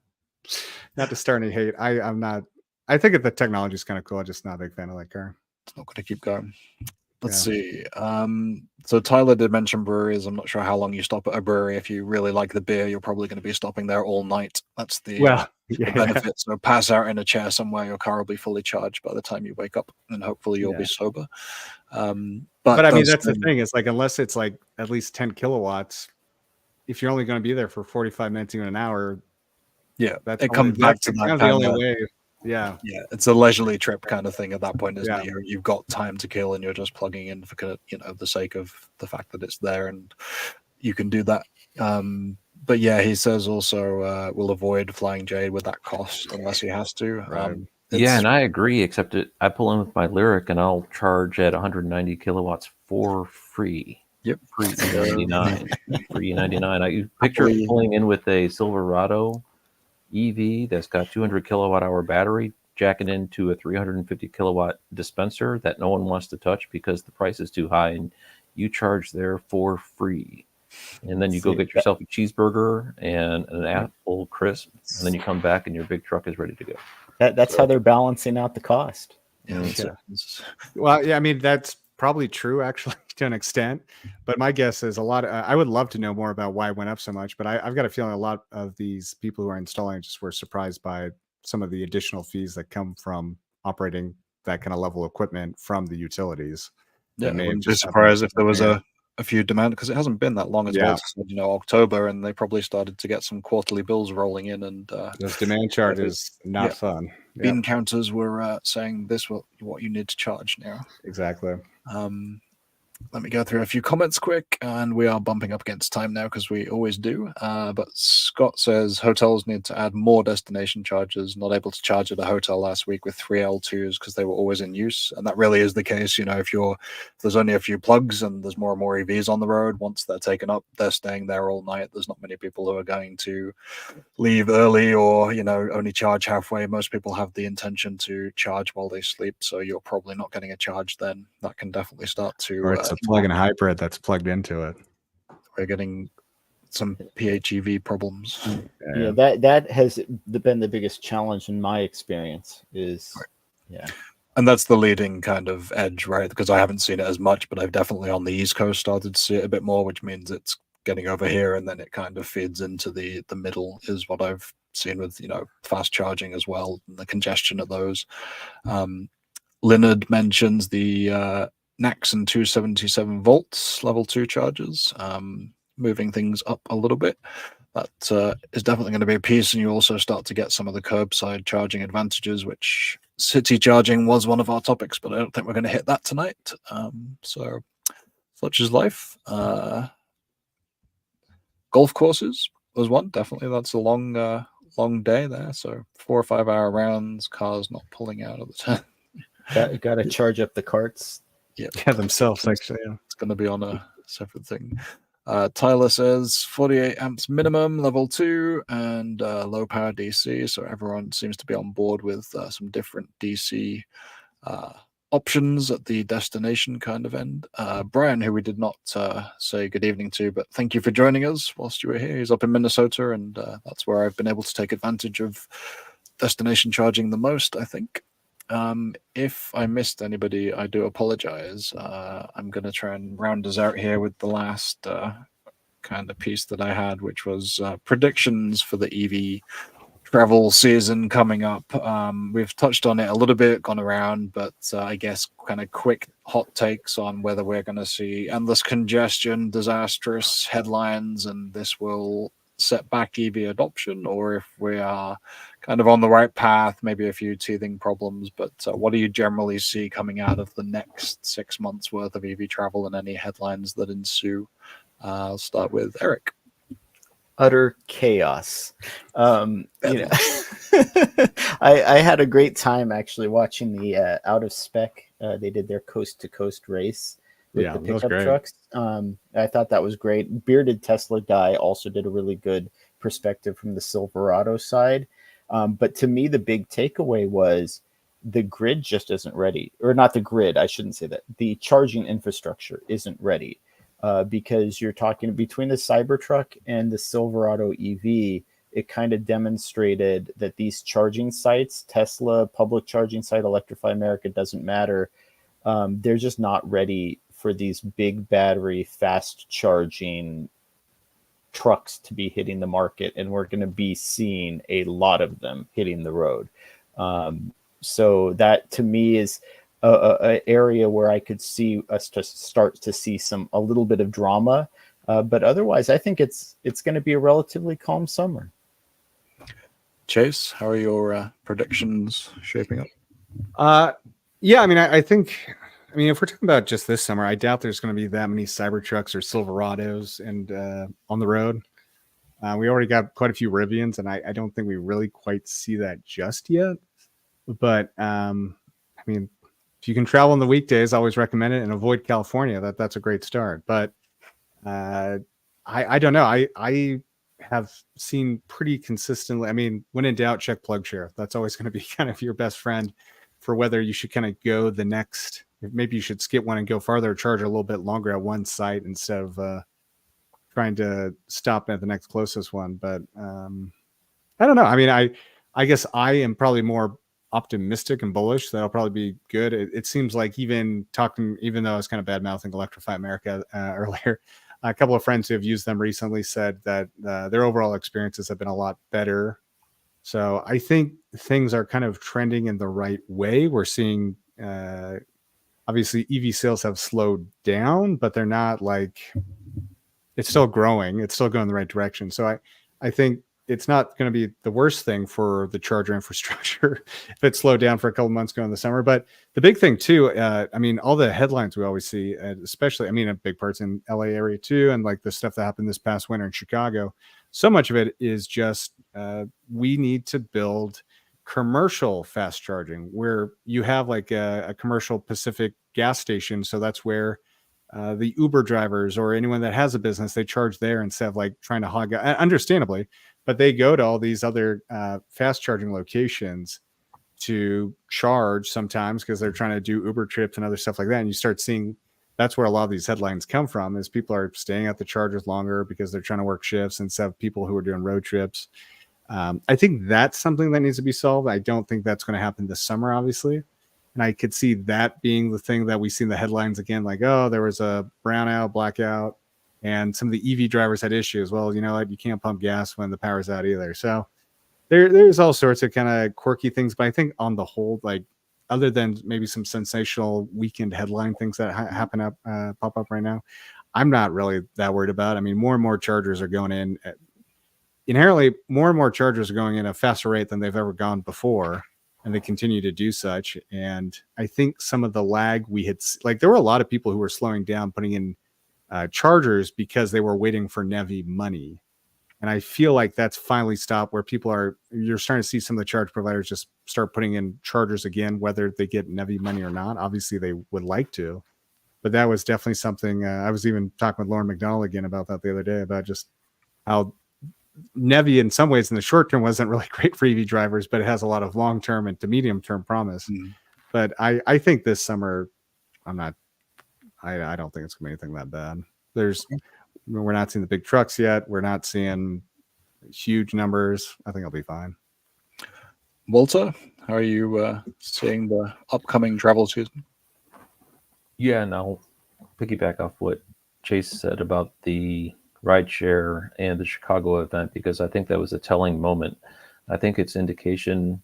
Not to start any hate. I'm not. I think the technology is kind of cool. I'm just not a big fan of that car. It's not going to keep going. Let's see. So Tyler did mention breweries. I'm not sure how long you stop at a brewery. If you really like the beer, you're probably going to be stopping there all night. That's the benefit. So pass out in a chair somewhere. Your car will be fully charged by the time you wake up, and hopefully you'll be sober. But I mean, that's the thing. It's like, unless it's like at least 10 kilowatts, if you're only going to be there for 45 minutes, even an hour, it comes back to that. The only way. Yeah, it's a leisurely trip kind of thing at that point, isn't it? You've got time to kill, and you're just plugging in for the sake of the fact that it's there, and you can do that. But he says also will avoid flying Jade with that cost unless he has to. Right. And I agree, except I pull in with my Lyric and I'll charge at 190 kilowatts for free. Yep. Free 99. Free 99. I picture pulling in with a Silverado EV that's got 200 kilowatt hour battery, jacking into a 350 kilowatt dispenser that no one wants to touch because the price is too high, and you charge there for free. And then you go get yourself a cheeseburger and an apple crisp, and then you come back and your big truck is ready to go. That's how they're balancing out the cost. Well, I mean, that's probably true actually to an extent, but my guess is a lot of, I would love to know more about why it went up so much, but I've got a feeling a lot of these people who are installing just were surprised by some of the additional fees that come from operating that kind of level equipment from the utilities. I wouldn't be surprised if there was a few demand, because it hasn't been that long as well. October, and they probably started to get some quarterly bills rolling in, and those demand charges not fun. Bean counters were saying this what you need to charge now. Exactly. Let me go through a few comments quick, and we are bumping up against time now because we always do. But Scott says hotels need to add more destination chargers. Not able to charge at a hotel last week with 3 L2s because they were always in use, and that really is the case. If there's only a few plugs and there's more and more EVs on the road, once they're taken up, they're staying there all night. There's not many people who are going to leave early or only charge halfway. Most people have the intention to charge while they sleep, so you're probably not getting a charge then. That can definitely start to. Or it's a plug-in hybrid that's plugged into it. We're getting some PHEV problems. That has been the biggest challenge in my experience. And that's the leading kind of edge, right? Because I haven't seen it as much, but I've definitely on the East Coast started to see it a bit more, which means it's getting over here, and then it kind of feeds into the middle, is what I've seen with fast charging as well, and the congestion of those. Leonard mentions the Naxon 277 volts level 2 chargers, moving things up a little bit. That is definitely going to be a piece, and you also start to get some of the curbside charging advantages, which city charging was one of our topics, but I don't think we're going to hit that tonight. So such is life. Golf courses was one, definitely. That's a long day there, so 4 or 5 hour rounds, cars not pulling out of the time. Got to charge up the carts. Yeah, themselves actually. It's going to be on a separate thing. Tyler says 48 amps minimum, level 2, and low power DC. So everyone seems to be on board with some different DC options at the destination kind of end. Brian, who we did not say good evening to, but thank you for joining us whilst you were here. He's up in Minnesota, and that's where I've been able to take advantage of destination charging the most, I think. If I missed anybody, I do apologize. I'm going to try and round us out here with the last kind of piece that I had, which was predictions for the EV travel season coming up. We've touched on it a little bit, gone around, but I guess kind of quick hot takes on whether we're going to see endless congestion, disastrous headlines, and this will set back EV adoption, or if we are kind of on the right path, maybe a few teething problems. But what do you generally see coming out of the next 6 months worth of EV travel and any headlines that ensue? I'll start with Eric. Utter chaos. You know, I had a great time actually watching the out of spec. They did their coast to coast race with the pickup trucks. I thought that was great. Bearded Tesla guy also did a really good perspective from the Silverado side. But to me, the big takeaway was the grid just isn't ready, or not the grid. I shouldn't say that. The charging infrastructure isn't ready. Because you're talking between the Cybertruck and the Silverado EV, it kind of demonstrated that these charging sites, Tesla, public charging site, Electrify America, doesn't matter. They're just not ready for these big battery, fast charging trucks to be hitting the market. And we're going to be seeing a lot of them hitting the road. So that to me is a area where I could see us to start to see a little bit of drama, but otherwise, I think it's going to be a relatively calm summer. Chase, how are your predictions shaping up? Yeah, I mean, I think, if we're talking about just this summer, I doubt there's going to be that many Cybertrucks or Silverados and on the road. We already got quite a few Rivians, and I don't think we really quite see that just yet. But if you can travel on the weekdays, I always recommend it, and avoid California. That's a great start. But I don't know. I have seen pretty consistently. When in doubt, check plug share. That's always going to be kind of your best friend for whether you should kind of go the next. Maybe you should skip one and go farther, charge a little bit longer at one site instead of trying to stop at the next closest one. But I don't know. I guess I am probably more optimistic and bullish that'll probably be good. It seems like even though I was kind of bad mouthing Electrify America earlier, a couple of friends who have used them recently said that their overall experiences have been a lot better. So I think things are kind of trending in the right way. We're seeing obviously EV sales have slowed down, but they're not like, it's still growing. It's still going in the right direction. So I think it's not going to be the worst thing for the charger infrastructure if it slowed down for a couple of months going in the summer. But the big thing too, all the headlines we always see, especially, a big parts in LA area too, and like the stuff that happened this past winter in Chicago, so much of it is just we need to build commercial fast charging where you have like a commercial Pacific gas station. So that's where the Uber drivers or anyone that has a business, they charge there instead of like trying to hog, understandably, but they go to all these other fast charging locations to charge sometimes because they're trying to do Uber trips and other stuff like that. And you start seeing that's where a lot of these headlines come from, is people are staying at the chargers longer because they're trying to work shifts instead of people who are doing road trips. I think that's something that needs to be solved. I don't think that's going to happen this summer, obviously. And I could see that being the thing that we see in the headlines again, like, oh, there was a brownout, blackout, and some of the EV drivers had issues. Well, you know what? You can't pump gas when the power's out either. So there's all sorts of kind of quirky things. But I think on the whole, like, other than maybe some sensational weekend headline things that pop up right now, I'm not really that worried about. More and more chargers are going in. Inherently, more and more chargers are going in at a faster rate than they've ever gone before. And they continue to do such. And I think some of the lag we had, like, there were a lot of people who were slowing down putting in chargers because they were waiting for NEVI money. And I feel like that's finally stopped, where you're starting to see some of the charge providers just start putting in chargers again, whether they get NEVI money or not. Obviously they would like to, but that was definitely something I was even talking with Lauren McDonald again about that the other day, about just how NEVI in some ways in the short term wasn't really great for EV drivers, but it has a lot of long-term and to medium-term promise. But I think this summer, I don't think it's going to be anything that bad. We're not seeing the big trucks yet. We're not seeing huge numbers. I think I'll be fine. Walter, how are you seeing the upcoming travel season? Yeah, and I'll piggyback off what Chase said about the rideshare and the Chicago event, because I think that was a telling moment. I think it's indication,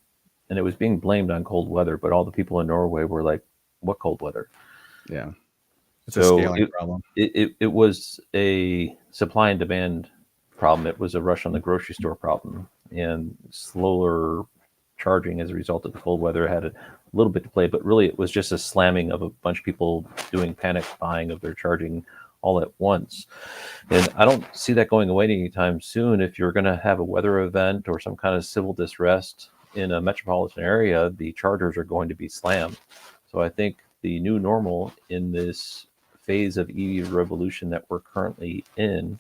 and it was being blamed on cold weather, but all the people in Norway were like, what cold weather? Yeah. It's a So scaling problem. it was a supply and demand problem. It was a rush on the grocery store problem, and slower charging as a result of the cold weather had a little bit to play, but really it was just a slamming of a bunch of people doing panic buying of their charging all at once. And I don't see that going away anytime soon. If you're going to have a weather event or some kind of civil distress in a metropolitan area, the chargers are going to be slammed. So I think the new normal in this phase of EV revolution that we're currently in,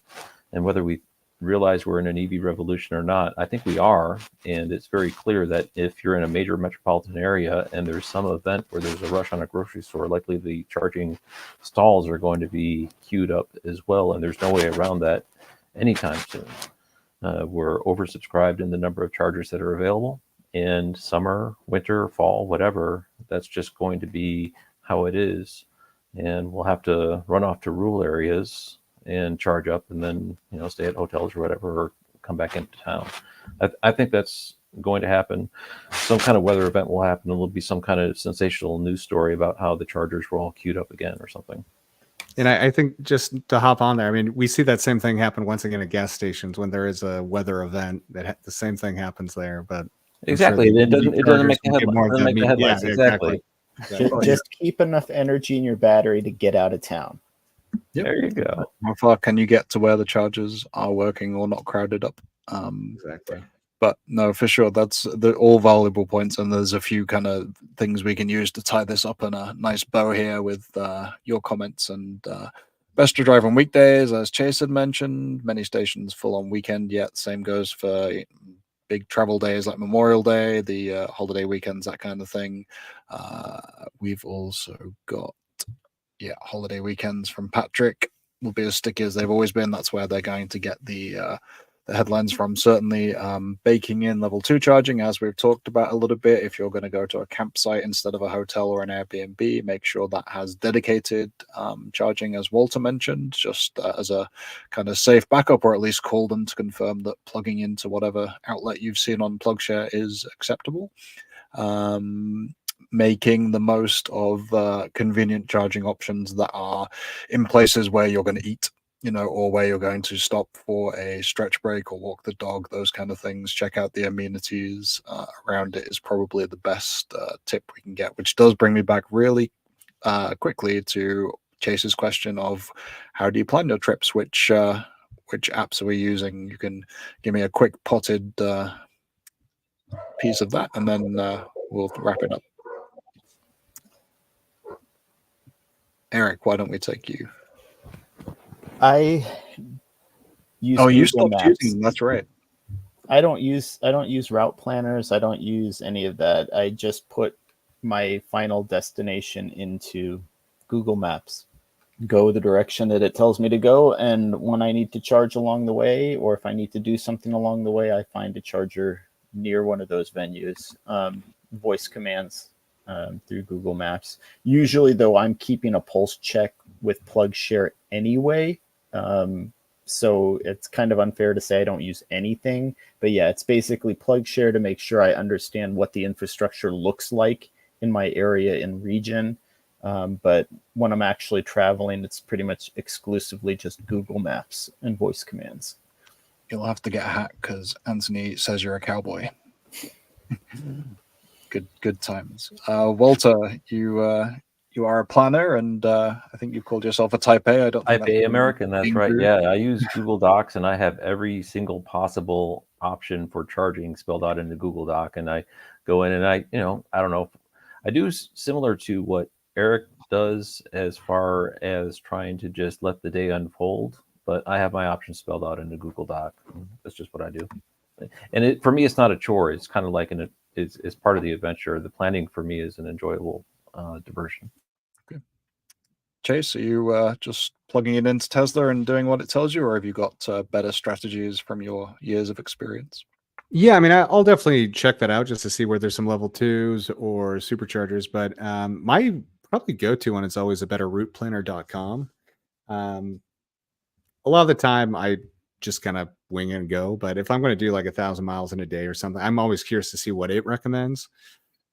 and whether we realize we're in an EV revolution or not, I think we are. And it's very clear that if you're in a major metropolitan area and there's some event where there's a rush on a grocery store, likely the charging stalls are going to be queued up as well. And there's no way around that anytime soon. We're oversubscribed in the number of chargers that are available. And summer, winter, fall, whatever, that's just going to be how it is. And we'll have to run off to rural areas and charge up, and then stay at hotels or whatever, or come back into town. I think that's going to happen. Some kind of weather event will happen, and there'll be some kind of sensational news story about how the chargers were all queued up again or something. And I think, just to hop on there, I mean, we see that same thing happen once again at gas stations when there is a weather event. The same thing happens there, but exactly, sure it doesn't make the headlines. Yeah, Exactly. Just keep enough energy in your battery to get out of town. Yep. There you go. How far can you get to where the chargers are working or not crowded up? Exactly. But no, for sure, that's all valuable points, and there's a few kind of things we can use to tie this up in a nice bow here with your comments. And best to drive on weekdays, as Chase had mentioned. Many stations full on weekend yet. Same goes for big travel days like Memorial Day, the holiday weekends, that kind of thing. We've also got holiday weekends from Patrick will be as sticky as they've always been. That's where they're going to get the headlines from. Certainly baking in level 2 charging, as we've talked about a little bit. If you're going to go to a campsite instead of a hotel or an Airbnb, make sure that has dedicated charging, as Walter mentioned, just as a kind of safe backup, or at least call them to confirm that plugging into whatever outlet you've seen on PlugShare is acceptable. Making the most of convenient charging options that are in places where you're going to eat, or where you're going to stop for a stretch break or walk the dog, those kind of things. Check out the amenities around it is probably the best tip we can get, which does bring me back really quickly to Chase's question of how do you plan your trips, which apps are we using? You can give me a quick potted piece of that, and then we'll wrap it up. Eric, why don't we take you? I use you Google stopped Maps. using them. That's right. I don't use route planners. I don't use any of that. I just put my final destination into Google Maps, go the direction that it tells me to go, and when I need to charge along the way, or if I need to do something along the way, I find a charger near one of those venues. Voice commands through Google Maps. Usually, though, I'm keeping a pulse check with PlugShare anyway. So it's kind of unfair to say I don't use anything. But yeah, it's basically PlugShare to make sure I understand what the infrastructure looks like in my area and region. But when I'm actually traveling, it's pretty much exclusively just Google Maps and voice commands. You'll have to get a hat because Anthony says you're a cowboy. Good times. Walter, you are a planner, and I think you called yourself a Type A. I don't think Type A American, that's right. Yeah, I use Google Docs, and I have every single possible option for charging spelled out in the Google Doc. And I go in and I don't know. I do similar to what Eric does as far as trying to just let the day unfold, but I have my options spelled out in the Google Doc. That's just what I do. And for me, it's not a chore. It's kind of like it's part of the adventure. The planning for me is an enjoyable diversion. Okay. Chase, are you just plugging it into Tesla and doing what it tells you, or have you got better strategies from your years of experience? Yeah, I mean, I'll definitely check that out just to see where there's some level 2s or superchargers. But my probably go-to one is always a better routeplanner.com. Um, a lot of the time, I just kind of wing and go. But if I'm going to do like 1,000 miles in a day or something, I'm always curious to see what it recommends,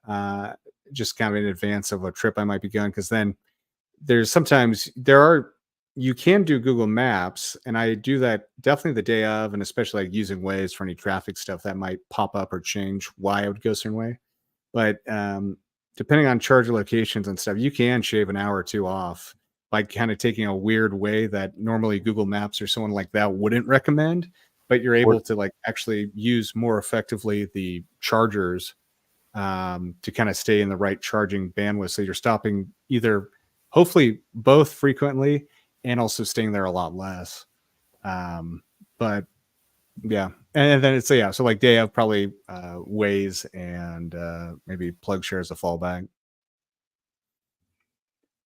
uh, just kind of in advance of a trip I might be going. Because then you can do Google Maps, and I do that definitely the day of, and especially like using Waze for any traffic stuff that might pop up or change why I would go a certain way. But depending on charger locations and stuff, you can shave an hour or two off by kind of taking a weird way that normally Google Maps or someone like that wouldn't recommend. But you're able to like actually use more effectively the chargers to kind of stay in the right charging bandwidth. So you're stopping either, hopefully, both frequently and also staying there a lot less. But yeah, and then so like day of probably Waze and maybe PlugShare as a fallback.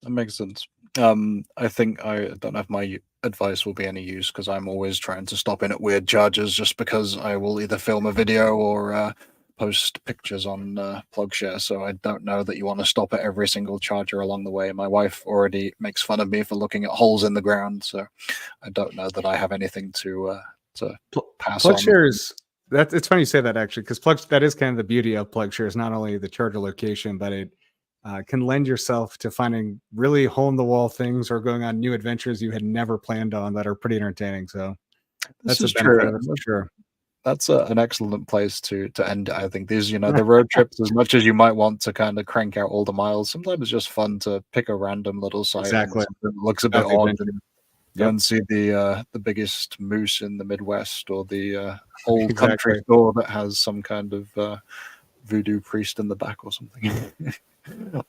That makes sense. I think I don't know if my advice will be any use because I'm always trying to stop in at weird chargers just because I will either film a video or post pictures on PlugShare. So I don't know that you want to stop at every single charger along the way. My wife already makes fun of me for looking at holes in the ground. So I don't know that I have anything to pass on. PlugShare is it's funny you say that actually, because that is kind of the beauty of PlugShare is not only the charger location, but it can lend yourself to finding really hole in the wall things or going on new adventures you had never planned on that are pretty entertaining. So This that's a is benefit true. of it for sure. That's an excellent place to end it. I think these, the road trips, as much as you might want to kind of crank out all the miles, sometimes it's just fun to pick a random little site Exactly. and something that looks a bit Nothing odd venture. and go and see the biggest moose in the Midwest or the old country Exactly. store that has some kind of voodoo priest in the back or something.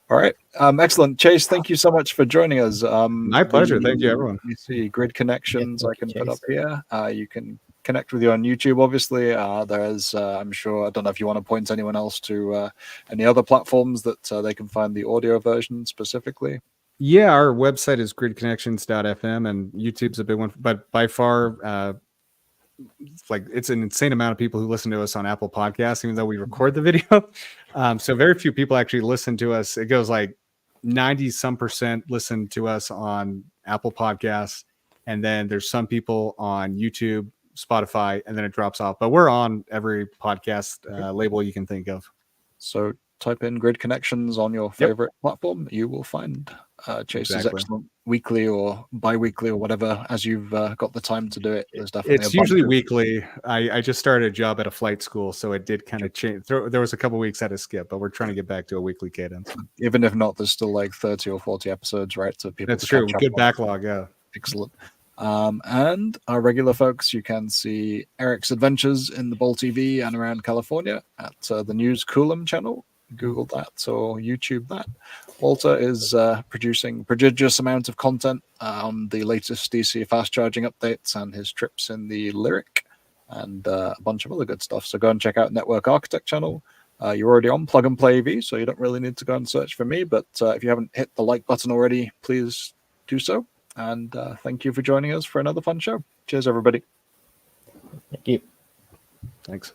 All right. Excellent. Chase, thank you so much for joining us. My pleasure. Thank you, everyone. You see grid connections thank I can you, put up Chase. here. You can connect with you on YouTube, obviously. There's, I'm sure, I don't know if you want to point anyone else to any other platforms that they can find the audio version specifically. Yeah, our website is gridconnections.fm and YouTube's a big one, but by far, it's an insane amount of people who listen to us on Apple Podcasts, even though we record the video. So very few people actually listen to us. It goes like 90% listen to us on Apple Podcasts. And then there's some people on YouTube, Spotify, and then it drops off. But we're on every podcast label you can think of. So type in Grid Connections on your favorite platform. You will find Chase's excellent weekly or bi-weekly or whatever, as you've got the time to do it. There's definitely it's usually weekly. I just started a job at a flight school, so it did kind of change. There was a couple weeks I had to skip, but we're trying to get back to a weekly cadence. Even if not, there's still like 30 or 40 episodes, right? So people. That's true. Good backlog. Yeah. Excellent. And our regular folks, you can see Eric's adventures in the Bowl TV and around California at the News Coolum channel. Google that or YouTube that. Walter is producing prodigious amount of content on the latest DC fast charging updates and his trips in the Lyric and a bunch of other good stuff. So go and check out Network Architect channel. You're already on Plug and Play EV, so you don't really need to go and search for me. But if you haven't hit the like button already, please do so. And thank you for joining us for another fun show. Cheers, everybody. Thank you. Thanks.